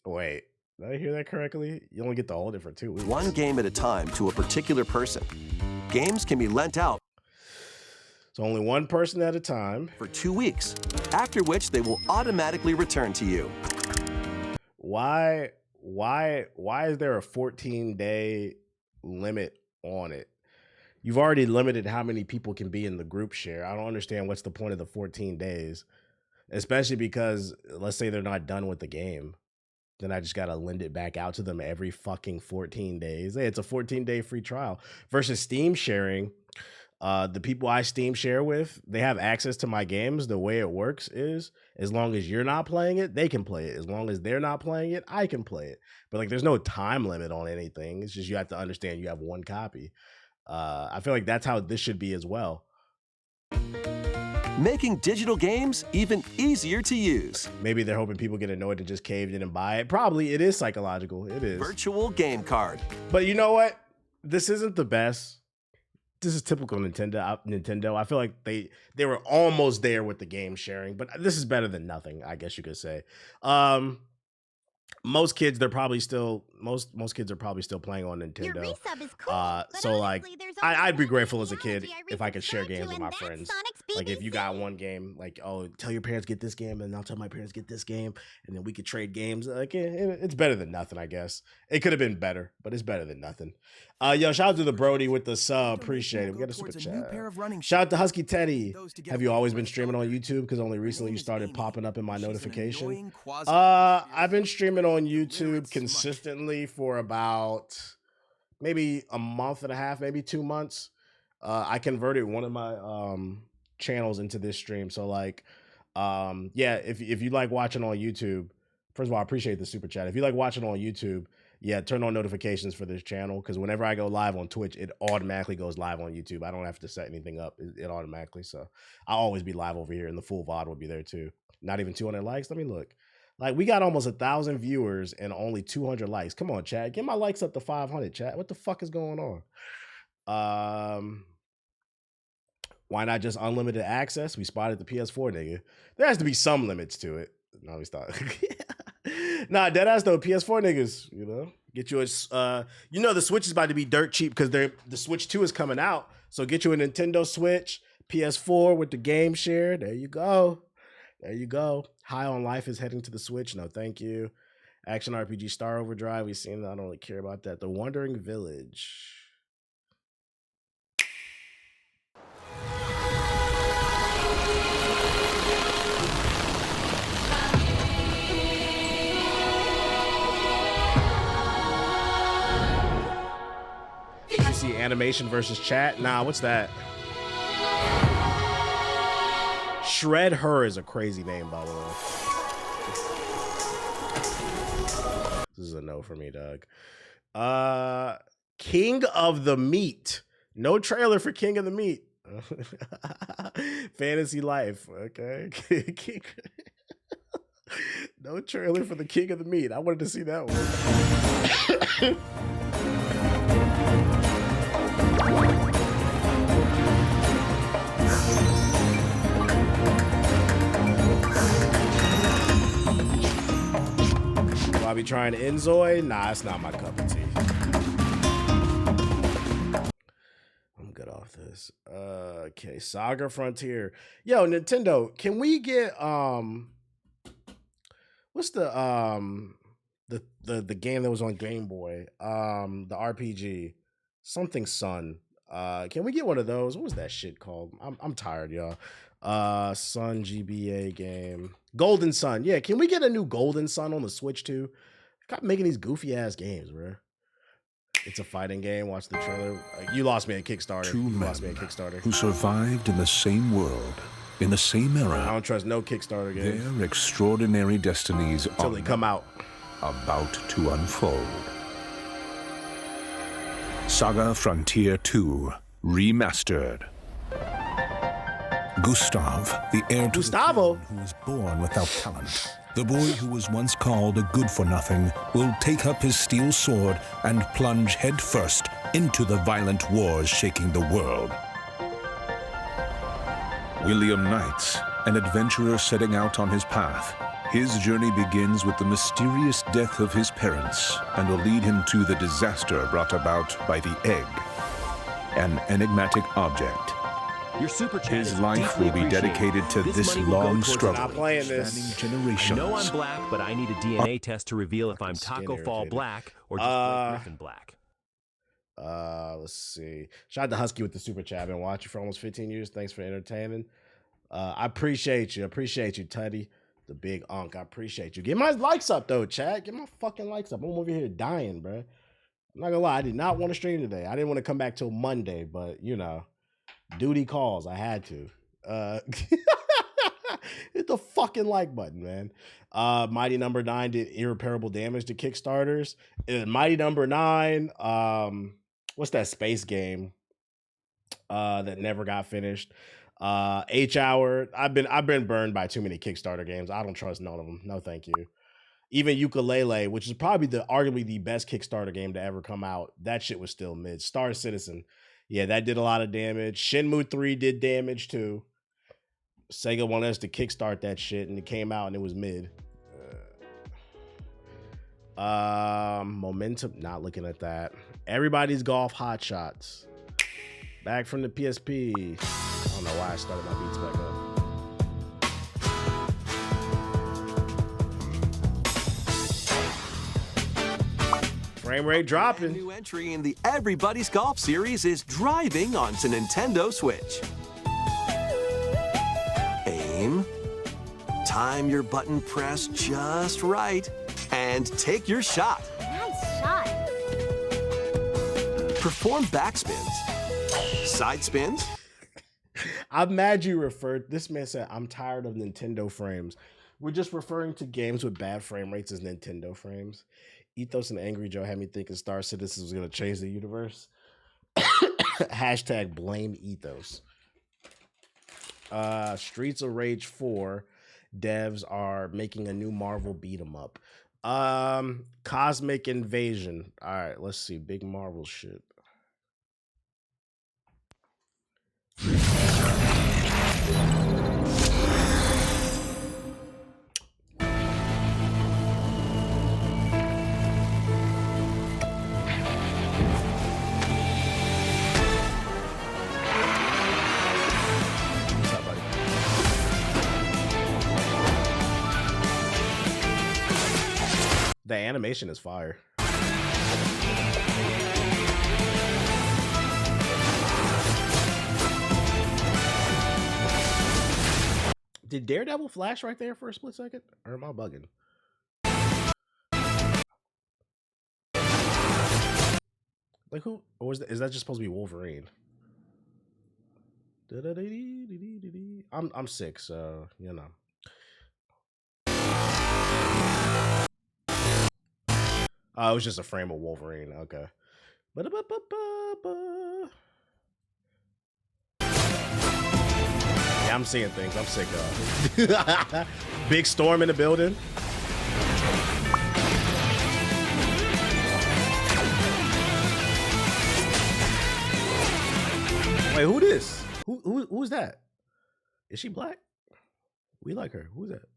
Wait, did I hear that correctly? You only get to hold it for 2 weeks. 1 game at a time to a particular person. Games can be lent out. So only 1 person at a time. For 2 weeks, after which they will automatically return to you. Why is there a 14-day limit on it? You've already limited how many people can be in the group share. I don't understand what's the point of the 14 days, especially because let's say they're not done with the game. Then I just got to lend it back out to them every fucking 14 days. Hey, it's a 14-day free trial versus Steam sharing. The people I Steam share with, they have access to my games. The way it works is as long as you're not playing it, they can play it. As long as they're not playing it, I can play it. But like, there's no time limit on anything. It's just you have to understand you have 1 copy. I feel like that's how this should be as well. Making digital games even easier to use. Maybe they're hoping people get annoyed and just cave in and buy it. Probably it is psychological. It is. Virtual game card. But you know what? This isn't the best. This is typical Nintendo. I feel like they were almost there with the game sharing, but this is better than nothing, I guess you could say. Most kids, they're probably still most kids are probably still playing on Nintendo. Your resub is cool, so like I'd be grateful as a kid if I could share games with my friends. Like if you got one game, like, oh, tell your parents get this game, and I'll tell my parents get this game, and then we could trade games. Like it's better than nothing, I guess. It could have been better, but it's better than nothing. Yo, shout out to the Brody with the sub. Appreciate it. We got a super chat. Shout out to Husky Teddy. Have you always been streaming on YouTube? Because only recently you started popping up in my notification. I've been streaming on YouTube consistently for about maybe a month and a half, maybe 2 months. I converted one of my channels into this stream. So like, yeah, if you like watching on YouTube, first of all, I appreciate the super chat. If you like watching on YouTube, yeah, turn on notifications for this channel, because whenever I go live on Twitch, it automatically goes live on YouTube. I don't have to set anything up. It automatically. So I'll always be live over here, and the full VOD will be there too. Not even 200 likes. Let me look. Like, we got almost 1,000 viewers and only 200 likes. Come on, chat. Get my likes up to 500, chat. What the fuck is going on? Why not just unlimited access? We spotted the PS4 nigga. There has to be some limits to it. No, we start. Nah, deadass though. PS4 niggas, get you a. The Switch is about to be dirt cheap because the Switch 2 is coming out. So get you a Nintendo Switch, PS4 with the game share. There you go. There you go. High on Life is heading to the Switch. No, thank you. Action RPG Star Overdrive. We've seen that. I don't really care about that. The Wandering Village. You see animation versus chat? Nah, what's that? Shred Her is a crazy name, by the way. This is a no for me, Doug. King of the Meat. No trailer for King of the Meat. Fantasy Life. Okay. No trailer for the King of the Meat. I wanted to see that one. I'll be trying to Enzoy. Nah, it's not my cup of tea. I'm good off this. Okay, Saga Frontier. Yo, Nintendo, can we get what's the game that was on Game Boy? The RPG. Something Sun. Can we get one of those? What was that shit called? I'm tired, y'all. Sun GBA game. Golden Sun. Yeah, can we get a new Golden Sun on the Switch too? Stop making these goofy ass games, bro. It's a fighting game. Watch the trailer. You lost me at Kickstarter. Two men who survived in the same world, in the same era. I don't trust no Kickstarter games. Their extraordinary destinies until they come out. About to unfold. Saga Frontier 2 Remastered. Gustav, the heir to Gustavo, who was born without talent. The boy who was once called a good-for-nothing will take up his steel sword and plunge headfirst into the violent wars shaking the world. William Knights, an adventurer setting out on his path. His journey begins with the mysterious death of his parents and will lead him to the disaster brought about by the egg, an enigmatic object. Your super chat His life will be dedicated to this long struggle, spanning generations. I know I'm black, but I need a DNA test to reveal if I'm Taco Fall black or just Blake Griffin black. Let's see. Shout out to Husky with the super chat. I've been watching for almost 15 years. Thanks for entertaining. I appreciate you. Appreciate you, Tuddy. The big unk. I appreciate you. Get my likes up, though, chat. Get my fucking likes up. I'm over here dying, bro. I'm not gonna lie. I did not want to stream today. I didn't want to come back till Monday, but, you know, duty calls. I had to. Hit the fucking like button, man. Mighty Number 9 did irreparable damage to Kickstarters. Mighty Number 9, what's that space game that never got finished? H-Hour. I've been burned by too many Kickstarter games. I don't trust none of them. No, thank you. Even Ukulele, which is probably arguably the best Kickstarter game to ever come out. That shit was still mid. Star Citizen. Yeah, that did a lot of damage. Shenmue 3 did damage too. Sega wanted us to kickstart that shit, and it came out and it was mid. Momentum, not looking at that. Everybody's Golf Hot Shots. Back from the PSP. I don't know why I started my beats back up. Frame rate dropping. New entry in the Everybody's Golf series is driving onto Nintendo Switch. Aim, time your button press just right, and take your shot. Nice shot. Perform backspins, side spins. I'm mad you referred. This man said, I'm tired of Nintendo frames. We're just referring to games with bad frame rates as Nintendo frames. Ethos and Angry Joe had me thinking Star Citizen was going to change the universe. Hashtag blame Ethos. Streets of Rage 4 devs are making a new Marvel beat 'em up. Cosmic Invasion. All right, let's see. Big Marvel shit. The animation is fire. Did Daredevil flash right there for a split second? Or am I bugging? Like who? Or is that just supposed to be Wolverine? I'm sick, so you know. Oh, it was just a frame of Wolverine. Okay. Yeah, I'm seeing things. I'm sick of. Big storm in the building. Wait, who this? Who's that? Is she black? We like her. Who's that?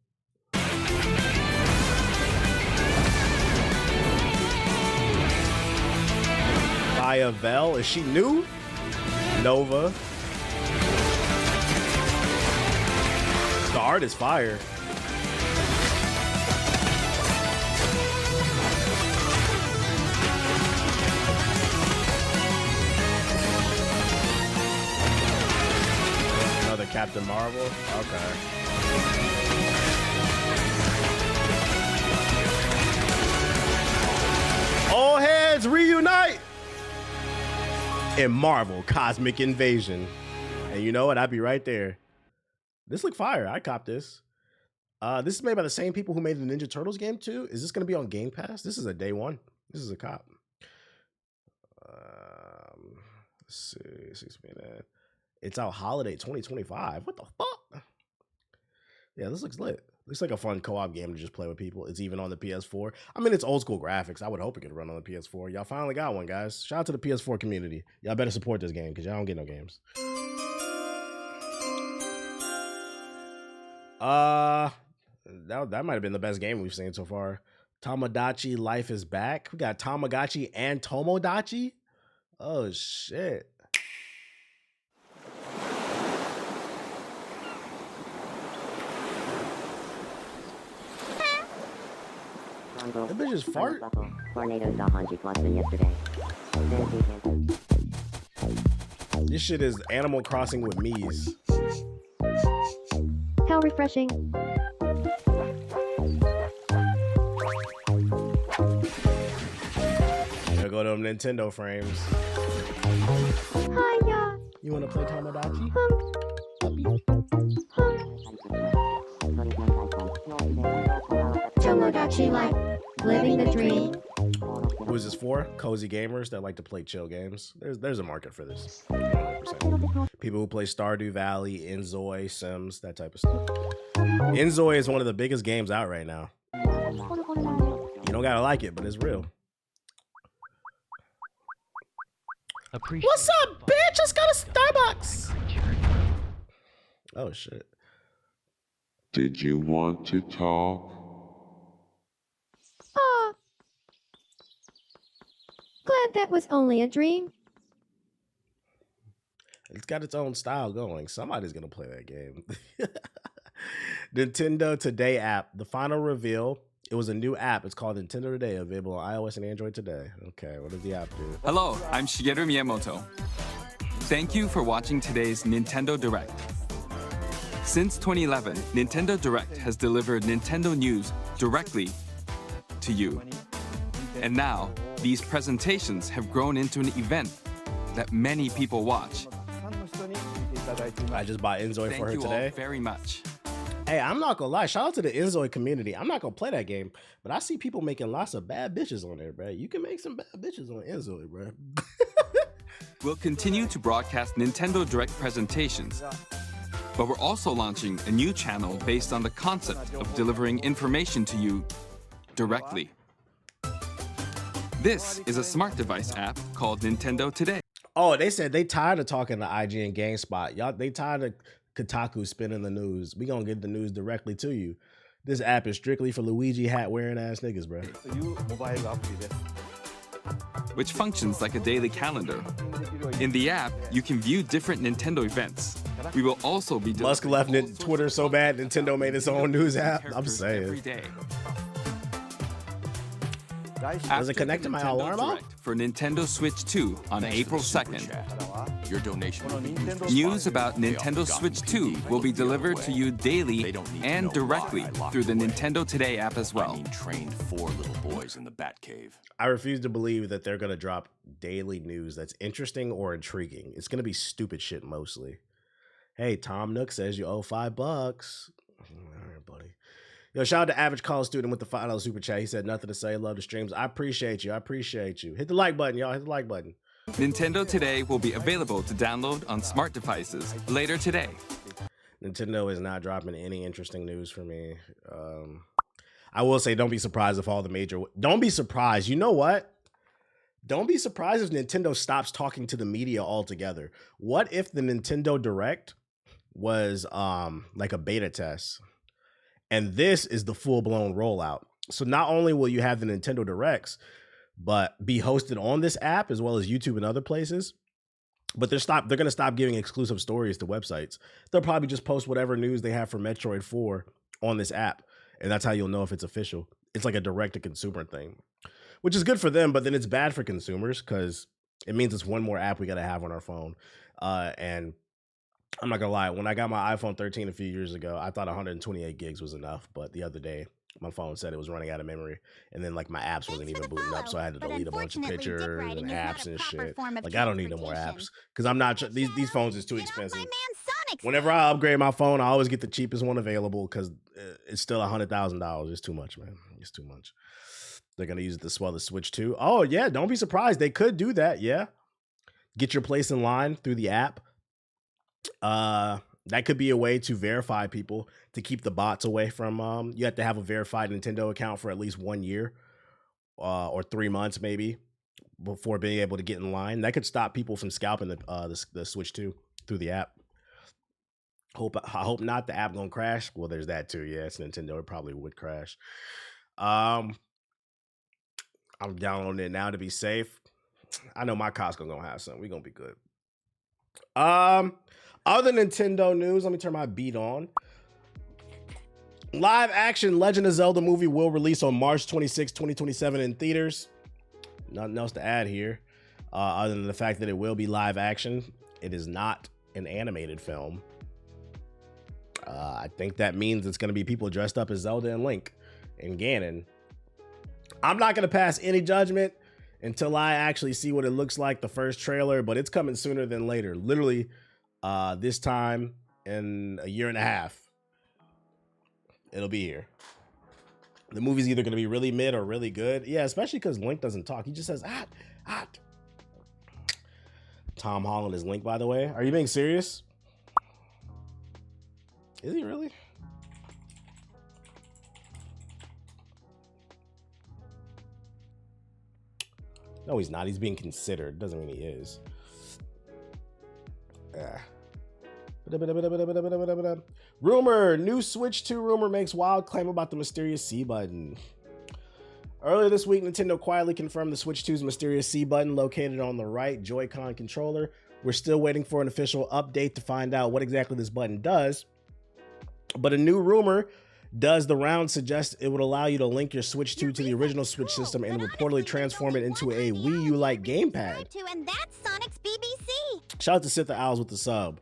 Maya Vel, is she new? Nova. The art is fire. Another Captain Marvel? Okay. All heads reunite in Marvel Cosmic Invasion. And you know what? I'd be right there. This look fire. I cop this. This is made by the same people who made the Ninja Turtles game too. Is this going to be on Game Pass? This is a day one. This is a cop. Let's see. It's out holiday 2025. What the fuck? Yeah, this looks lit. Looks like a fun co-op game to just play with people. It's even on the PS4. I mean, it's old school graphics. I would hope it could run on the PS4. Y'all finally got one, guys. Shout out to the PS4 community. Y'all better support this game because y'all don't get no games. That might have been the best game we've seen so far. Tomodachi Life is back. We got Tamagotchi and Tomodachi. Oh shit. That bitch is fart. This shit is Animal Crossing with me's. How refreshing. There go them Nintendo frames. Hiya. You want to play Tomodachi? Tomodachi Life. Living the dream. Who is this for? Cozy gamers that like to play chill games. There's a market for this. 100%. People who play Stardew Valley, Inzoi, Sims, that type of stuff. Inzoi is one of the biggest games out right now. You don't gotta like it, but it's real. What's up, bitch? Let's go to Starbucks. Oh shit. Did you want to talk? Aw. Glad that was only a dream. It's got its own style going. Somebody's gonna play that game. Nintendo Today app. The final reveal. It was a new app. It's called Nintendo Today, available on iOS and Android today. Okay, what does the app do? Hello, I'm Shigeru Miyamoto. Thank you for watching today's Nintendo Direct. Since 2011, Nintendo Direct has delivered Nintendo news directly to you. And now, these presentations have grown into an event that many people watch. I just bought Inzoi for her today. Thank you all very much. Hey, I'm not gonna lie. Shout out to the Inzoi community. I'm not gonna play that game, but I see people making lots of bad bitches on there, bro. You can make some bad bitches on Inzoi, bro. We'll continue to broadcast Nintendo Direct presentations, but we're also launching a new channel based on the concept of delivering information to you directly. This is a smart device app called Nintendo Today. Oh, they said they tired of talking to IG and GameSpot. Y'all, they tired of Kotaku spinning the news. We gonna get the news directly to you. This app is strictly for Luigi hat wearing ass niggas, bro. Which functions like a daily calendar. In the app, you can view different Nintendo events. We will also be Musk left Twitter so bad, Nintendo made its own news app. I'm saying. Every day. Does it connect to my alarm? Direct for Nintendo Switch 2 on April 2nd. Your donation will be used. News about Nintendo Switch 2 will be delivered to you daily and directly through the Nintendo Today app as well. Trained 4 little boys in the Batcave. I refuse to believe that they're going to drop daily news that's interesting or intriguing. It's going to be stupid shit mostly. Hey, Tom Nook says you owe $5. All right, buddy. Yo, shout out to Average College Student with the $5 super chat. He said nothing to say. Love the streams. I appreciate you. I appreciate you. Hit the like button, y'all. Hit the like button. Nintendo Today will be available to download on smart devices later today. Nintendo is not dropping any interesting news for me. I will say, don't be surprised if all the major... Don't be surprised. You know what? Don't be surprised if Nintendo stops talking to the media altogether. What if the Nintendo Direct was like a beta test? And this is the full-blown rollout. So not only will you have the Nintendo Directs, but be hosted on this app as well as YouTube and other places. But they're going to stop giving exclusive stories to websites. They'll probably just post whatever news they have for Metroid 4 on this app. And that's how you'll know if it's official. It's like a direct-to-consumer thing, which is good for them, but then it's bad for consumers because it means it's one more app we got to have on our phone. And I'm not gonna lie, when I got my iPhone 13 a few years ago, I thought 128 gigs was enough, but the other day my phone said it was running out of memory, and then like my apps wasn't even booting up, so I had to delete a bunch of pictures and apps and shit. Like I don't need no more apps because I'm not. These phones is too expensive. Whenever I upgrade my phone, I always get the cheapest one available because it's still $100,000. It's too much, man. It's too much. They're gonna use it to swell the Switch too. Oh yeah, don't be surprised. They could do that. Yeah, get your place in line through the app. That could be a way to verify people to keep the bots away from you have to have a verified Nintendo account for at least 1 year or 3 months maybe before being able to get in line. That could stop people from scalping the Switch 2 through the app. I hope not. The app gonna crash. Well, there's that too. Yeah, it's Nintendo. It probably would crash. I'm downloading it now to be safe. I know my Costco gonna have something. We're gonna be good. Other Nintendo news, let me turn my beat on. Live action Legend of Zelda movie will release on March 26, 2027 in theaters. Nothing else to add here, other than the fact that it will be live action. It is not an animated film. I think that means it's going to be people dressed up as Zelda and Link and Ganon. I'm not going to pass any judgment until I actually see what it looks like, the first trailer, but it's coming sooner than later. Literally, this time in a year and a half, it'll be here. The movie's either going to be really mid or really good. Yeah, especially because Link doesn't talk. He just says, "hot." Tom Holland is Link, by the way. Are you being serious? Is he really? No, he's not. He's being considered. Doesn't mean he is. Rumor. New Switch 2 rumor makes wild claim about the mysterious C button. Earlier this week, Nintendo quietly confirmed the Switch 2's mysterious C button located on the right Joy-Con controller. We're still waiting for an official update to find out what exactly this button does. But a new rumor does the round suggest it would allow you to link your Switch 2 to the original Switch system and reportedly transform it into a Wii U-like gamepad. And that's Sonic's BBC. Shout out to Sith the Owls with the sub.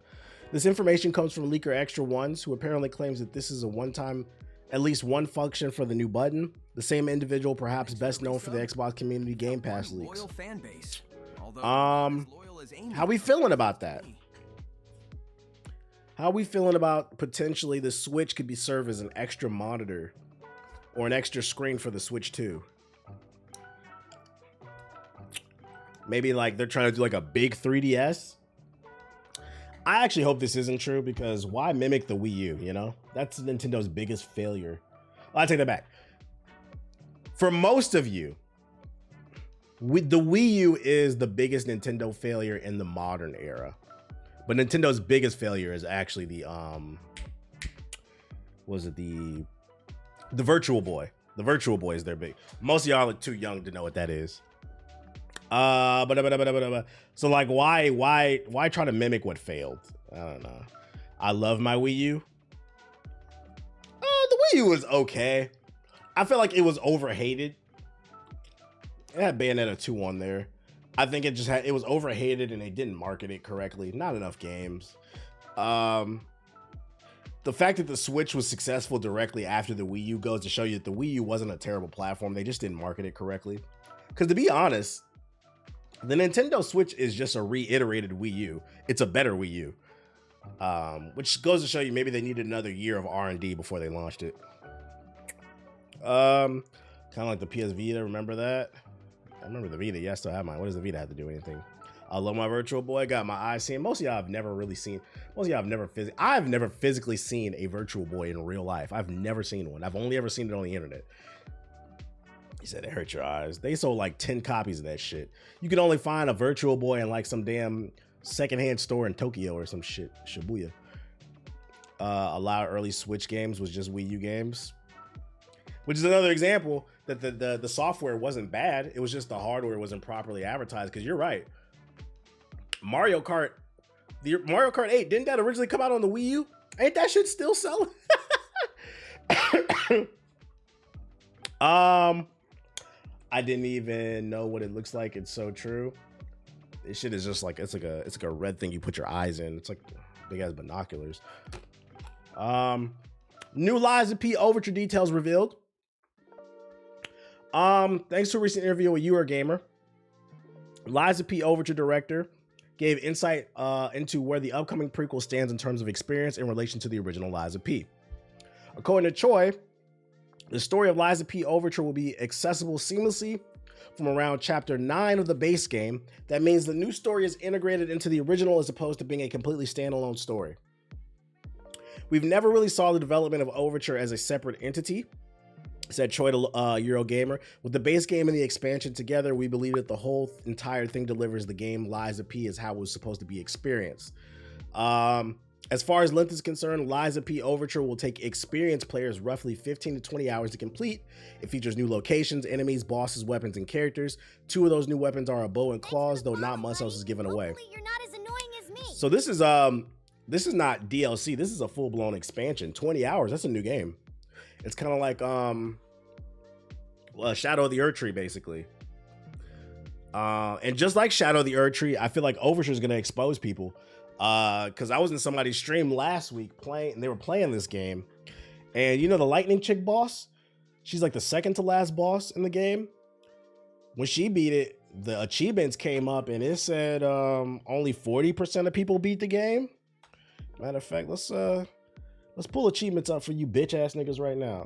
This information comes from leaker Extra Ones, who apparently claims that this is a one-time, at least one function for the new button. The same individual, perhaps best known for the Xbox Community Game Pass leaks. How we feeling about that? How we feeling about potentially the Switch could be served as an extra monitor or an extra screen for the Switch 2? Maybe like they're trying to do like a big 3DS. I actually hope this isn't true because why mimic the Wii U, you know? That's Nintendo's biggest failure. Well, I take that back. For most of you, the Wii U is the biggest Nintendo failure in the modern era. But Nintendo's biggest failure is actually the the Virtual Boy. The Virtual Boy is their big. Most of y'all are too young to know what that is. So like why try to mimic what failed? I don't know. I love my Wii U. The Wii U was okay. I feel like it was overhated. It had Bayonetta 2 on there. I think it was overhated and they didn't market it correctly. Not enough games. The fact that the Switch was successful directly after the Wii U goes to show you that the Wii U wasn't a terrible platform. They just didn't market it correctly. Because to be honest, the Nintendo Switch is just a reiterated Wii U. It's a better Wii U. Which goes to show you maybe they needed another year of R&D before they launched it. Kind of like the PS Vita, remember that? I remember the Vita. Yeah, I still have mine. What does the Vita have to do with anything? I love my Virtual Boy. Got my eyes seen. Most of y'all have never really seen. I've never physically seen a Virtual Boy in real life. I've never seen one. I've only ever seen it on the internet. He said it hurt your eyes. They sold like 10 copies of that shit. You could only find a Virtual Boy in like some damn secondhand store in Tokyo or some shit. Shibuya. A lot of early Switch games was just Wii U games. Which is another example that the software wasn't bad. It was just the hardware wasn't properly advertised. Because you're right. Mario Kart 8, didn't that originally come out on the Wii U? Ain't that shit still selling? I didn't even know what it looks like. It's so true. This shit is just like it's like a red thing you put your eyes in. It's like big ass binoculars. New Lies of P Overture details revealed. Thanks to a recent interview with Eurogamer, Lies of P Overture director gave insight into where the upcoming prequel stands in terms of experience in relation to the original Lies of P. According to Choi, the story of Lies of P Overture will be accessible seamlessly from around chapter 9 of the base game. That means the new story is integrated into the original as opposed to being a completely standalone story. We've never really saw the development of Overture as a separate entity, said Choi to Eurogamer. With the base game and the expansion together, we believe that the whole entire thing delivers the game Lies of P is how it was supposed to be experienced. As far as length is concerned, Lies of P Overture will take experienced players roughly 15 to 20 hours to complete. It features new locations, enemies, bosses, weapons, and characters. 2 of those new weapons are a bow and claws, though not much else is given away. You're not as annoying as me. So this is not DLC. This is a full-blown expansion. 20 hours. That's a new game. It's kind of like Shadow of the Erdtree, basically. And just like Shadow of the Erdtree, I feel like Overture is going to expose people. Because I was in somebody's stream last week playing, and they were playing this game. And you know the lightning chick boss? She's like the second to last boss in the game. When she beat it, the achievements came up and it said only 40% of people beat the game. Matter of fact, let's pull achievements up for you bitch ass niggas right now.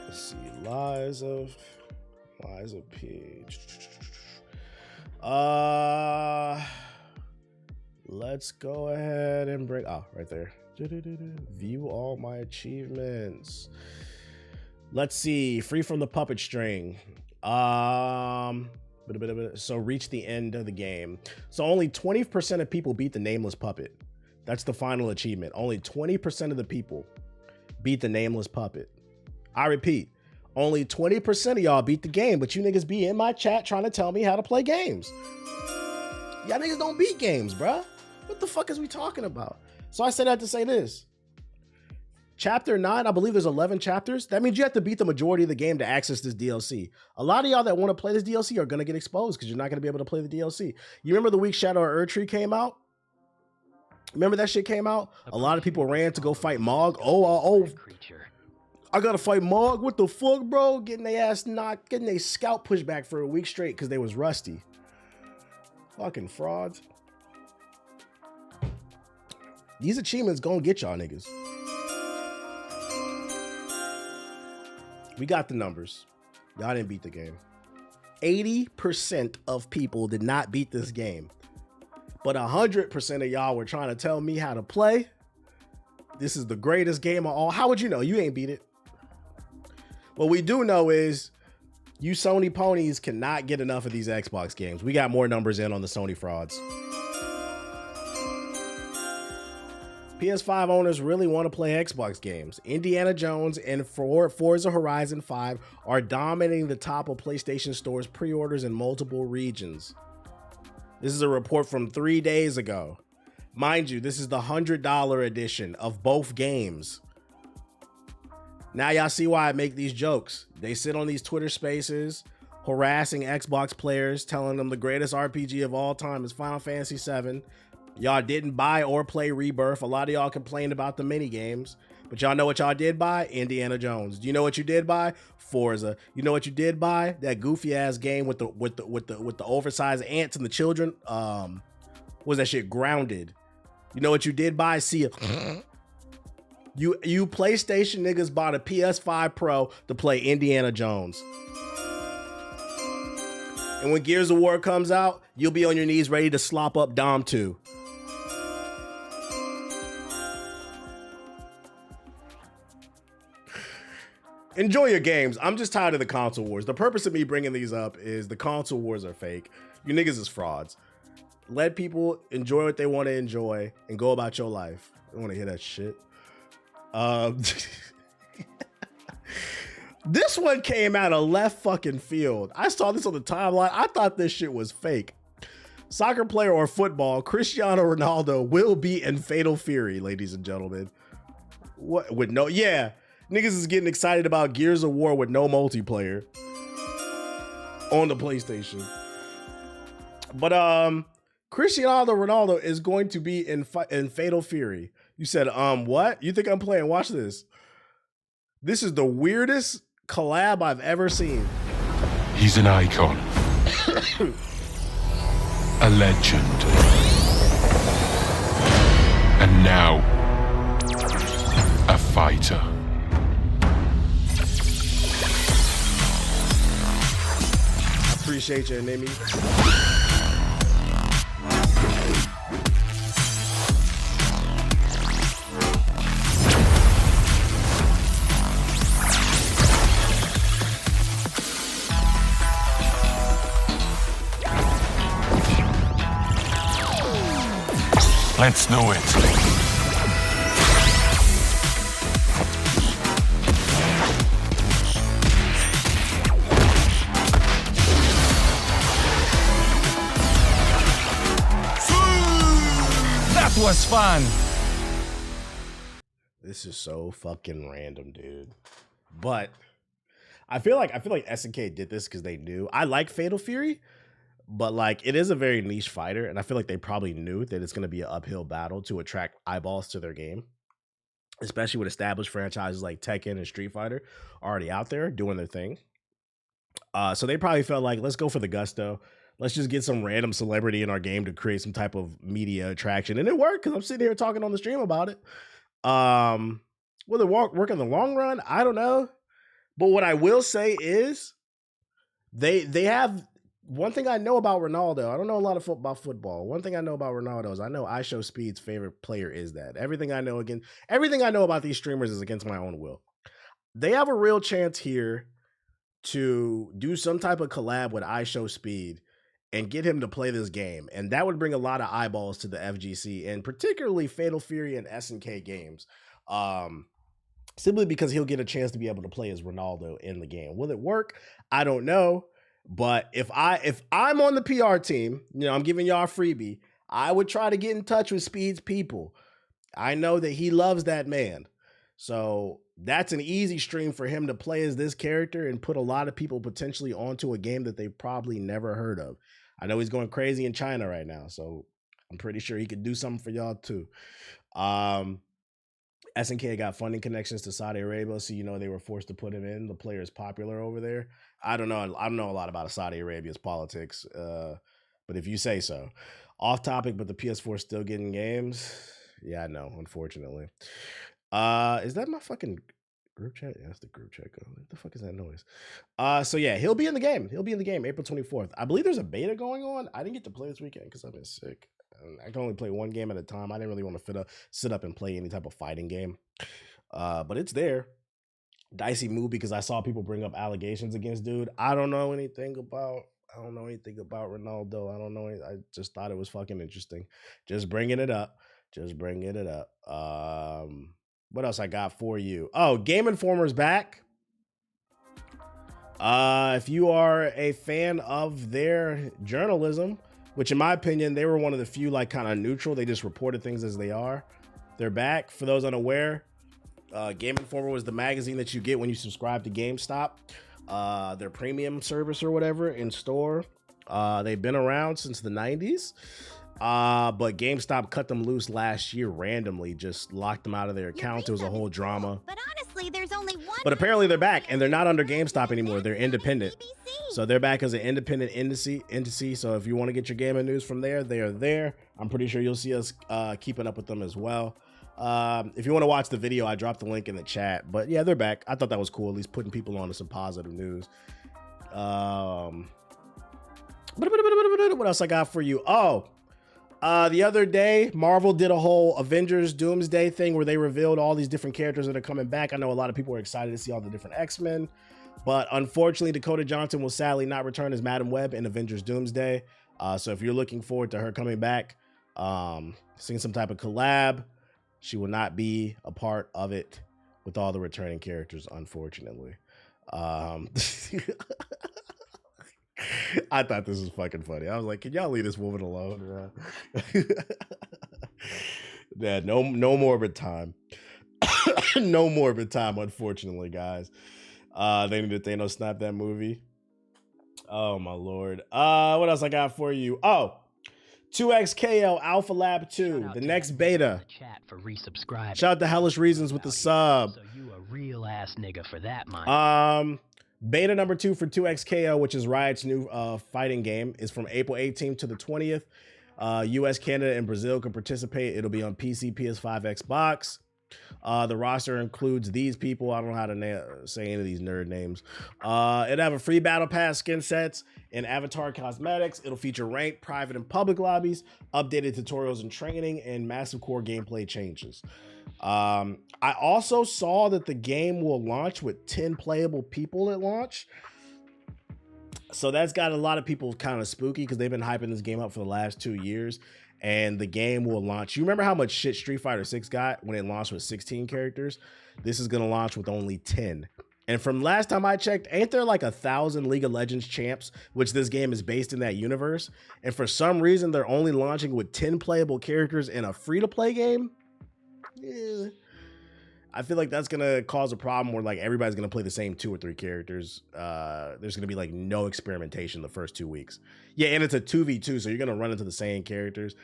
Let's see, Lies of P. Let's go ahead and break. Oh, right there. View all my achievements. Let's see. Free from the puppet string. So reach the end of the game. So only 20% of people beat the nameless puppet. That's the final achievement. Only 20% of the people beat the nameless puppet. I repeat, only 20% of y'all beat the game, but you niggas be in my chat trying to tell me how to play games. Y'all niggas don't beat games, bruh. What the fuck is we talking about? So I said that to say this. Chapter 9, I believe there's 11 chapters. That means you have to beat the majority of the game to access this DLC. A lot of y'all that want to play this DLC are going to get exposed because you're not going to be able to play the DLC. You remember the week Shadow of Erdtree came out? Remember that shit came out? A lot of people ran to go fight Mog. I gotta fight Mog. What the fuck, bro? Getting their ass knocked, getting their scalp pushed back for a week straight because they was rusty. Fucking frauds. These achievements gonna get y'all niggas. We got the numbers. Y'all didn't beat the game. 80% of people did not beat this game. But 100% of y'all were trying to tell me how to play. This is the greatest game of all. How would you know? You ain't beat it. What we do know is you Sony ponies cannot get enough of these Xbox games. We got more numbers in on the Sony frauds. PS5 owners really want to play Xbox games. Indiana Jones and Forza Horizon 5 are dominating the top of PlayStation Store's pre-orders in multiple regions. This is a report from 3 days ago. Mind you, this is the $100 edition of both games. Now y'all see why I make these jokes. They sit on these Twitter spaces, harassing Xbox players, telling them the greatest RPG of all time is Final Fantasy VII. Y'all didn't buy or play Rebirth. A lot of y'all complained about the mini games, but y'all know what y'all did buy? Indiana Jones. Do you know what you did buy? Forza. You know what you did buy? That goofy ass game with the oversized ants and the children. What was that shit? Grounded. You know what you did buy? See you PlayStation niggas bought a PS5 Pro to play Indiana Jones. And when Gears of War comes out, you'll be on your knees ready to slop up Dom 2. Enjoy your games. I'm just tired of the console wars. The purpose of me bringing these up is the console wars are fake. You niggas is frauds. Let people enjoy what they want to enjoy and go about your life. I don't want to hear that shit. This one came out of left fucking field. I saw this on the timeline. I thought this shit was fake. Soccer player or football, Cristiano Ronaldo will be in Fatal Fury, ladies and gentlemen. What? With no, yeah. Niggas is getting excited about Gears of War with no multiplayer on the PlayStation. But Cristiano Ronaldo is going to be in Fatal Fury. You said, what? You think I'm playing? Watch this. This is the weirdest collab I've ever seen. He's an icon. A legend. And now, a fighter. I appreciate you, Nimi. Let's do it. That was fun. This is so fucking random, dude. But I feel like SNK did this because they knew. I like Fatal Fury, but like it is a very niche fighter, and I feel like they probably knew that it's going to be an uphill battle to attract eyeballs to their game, especially with established franchises like Tekken and Street Fighter already out there doing their thing. So they probably felt like, let's go for the gusto. Let's just get some random celebrity in our game to create some type of media attraction, and it worked because I'm sitting here talking on the stream about it. Will it work in the long run? I don't know, but what I will say is they have. One thing I know about Ronaldo, I don't know a lot about football. One thing I know about Ronaldo is I know iShowSpeed's favorite player is that. Everything I know about these streamers is against my own will. They have a real chance here to do some type of collab with iShowSpeed and get him to play this game. And that would bring a lot of eyeballs to the FGC and particularly Fatal Fury and SNK games. Simply because he'll get a chance to be able to play as Ronaldo in the game. Will it work? I don't know. But if I'm on the PR team, you know, I'm giving y'all a freebie, I would try to get in touch with Speed's people. I know that he loves that man. So that's an easy stream for him to play as this character and put a lot of people potentially onto a game that they've probably never heard of. I know he's going crazy in China right now, so I'm pretty sure he could do something for y'all too. SNK got funding connections to Saudi Arabia, so you know they were forced to put him in. The player is popular over there. I don't know a lot about Saudi Arabia's politics, but if you say so. Off topic, but the PS4 is still getting games. Yeah, I know, unfortunately. Is that my fucking group chat? Yeah, that's the group chat. What the fuck is that noise? So yeah, he'll be in the game. He'll be in the game April 24th. I believe there's a beta going on. I didn't get to play this weekend because I've been sick. I can only play one game at a time. I didn't really want to sit up and play any type of fighting game. But it's there. Dicey move because I saw people bring up allegations against dude. I don't know anything about Ronaldo. I don't know. I just thought it was fucking interesting. Just bringing it up. What else I got for you? Oh, Game Informer's back. If you are a fan of their journalism, which in my opinion, they were one of the few like kind of neutral. They just reported things as they are. They're back. For those unaware, Game Informer was the magazine that you get when you subscribe to GameStop, their premium service or whatever in store. They've been around since the 90s, but GameStop cut them loose last year randomly, just locked them out of their account. It was a whole drama. But honestly, there's only one. But apparently they're back, and they're not under GameStop anymore. They're independent. So they're back as an independent entity. So if you want to get your gaming news from there, they are there. I'm pretty sure you'll see us keeping up with them as well. If you want to watch the video, I dropped the link in the chat. But yeah, they're back. I thought that was cool, at least putting people on to some positive news. What else I got for you? Oh, the other day, Marvel did a whole Avengers Doomsday thing where they revealed all these different characters that are coming back. I know a lot of people are excited to see all the different X-Men, but unfortunately, Dakota Johnson will sadly not return as Madam Web in Avengers Doomsday. So if you're looking forward to her coming back, seeing some type of collab, she will not be a part of it with all the returning characters, unfortunately. I thought this was fucking funny. I was like, can y'all leave this woman alone? Yeah, no morbid time. No morbid time, unfortunately, guys. They need to Thanos snap that movie. Oh my lord. What else I got for you? Oh, 2XKL Alpha Lab 2, the next beta. Chat for resubscribing. Shout out to Hellish Reasons with the sub. So you a real ass nigga for that, man. Beta number 2 for 2XKO, which is Riot's new fighting game, is from April 18th to the 20th. US, Canada, and Brazil can participate. It'll be on PC, PS5, Xbox. The roster includes these people. I don't know how to say any of these nerd names. It'll have a free battle pass, skin sets, and avatar cosmetics. It'll feature ranked, private, and public lobbies, updated tutorials and training, and massive core gameplay changes. I also saw that the game will launch with 10 playable people at launch. So that's got a lot of people kind of spooky because they've been hyping this game up for the last 2 years. And the game will launch. You remember how much shit Street Fighter 6 got when it launched with 16 characters? This is going to launch with only 10. And from last time I checked, ain't there like 1,000 League of Legends champs, which this game is based in that universe? And for some reason, they're only launching with 10 playable characters in a free-to-play game? Yeah. I feel like that's going to cause a problem where like everybody's going to play the same 2 or 3 characters. There's going to be like no experimentation the first 2 weeks. Yeah, and it's a 2v2, so you're going to run into the same characters.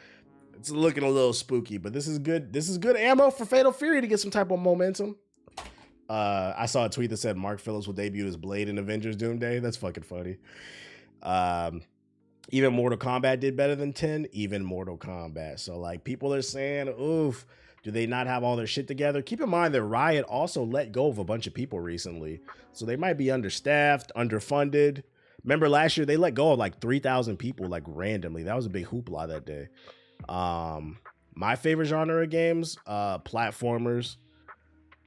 It's looking a little spooky, but this is good. This is good ammo for Fatal Fury to get some type of momentum. I saw a tweet that said Mark Phillips will debut as Blade in Avengers Doomsday. That's fucking funny. Even Mortal Kombat did better than 10. Even Mortal Kombat. So like people are saying, oof. Do they not have all their shit together? Keep in mind that Riot also let go of a bunch of people recently. So they might be understaffed, underfunded. Remember last year, they let go of like 3,000 people like randomly. That was a big hoopla that day. My favorite genre of games, platformers.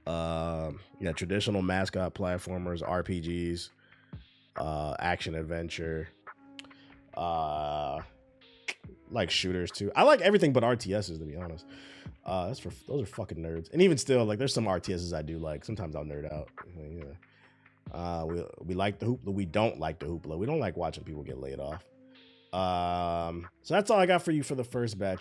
Traditional mascot platformers, RPGs, action adventure. Like shooters too. I like everything but RTSs, to be honest. Those are fucking nerds. And even still, like there's some RTSs I do like. Sometimes I'll nerd out. Yeah. We like the hoopla. We don't like the hoopla. We don't like watching people get laid off. So that's all I got for you for the first batch.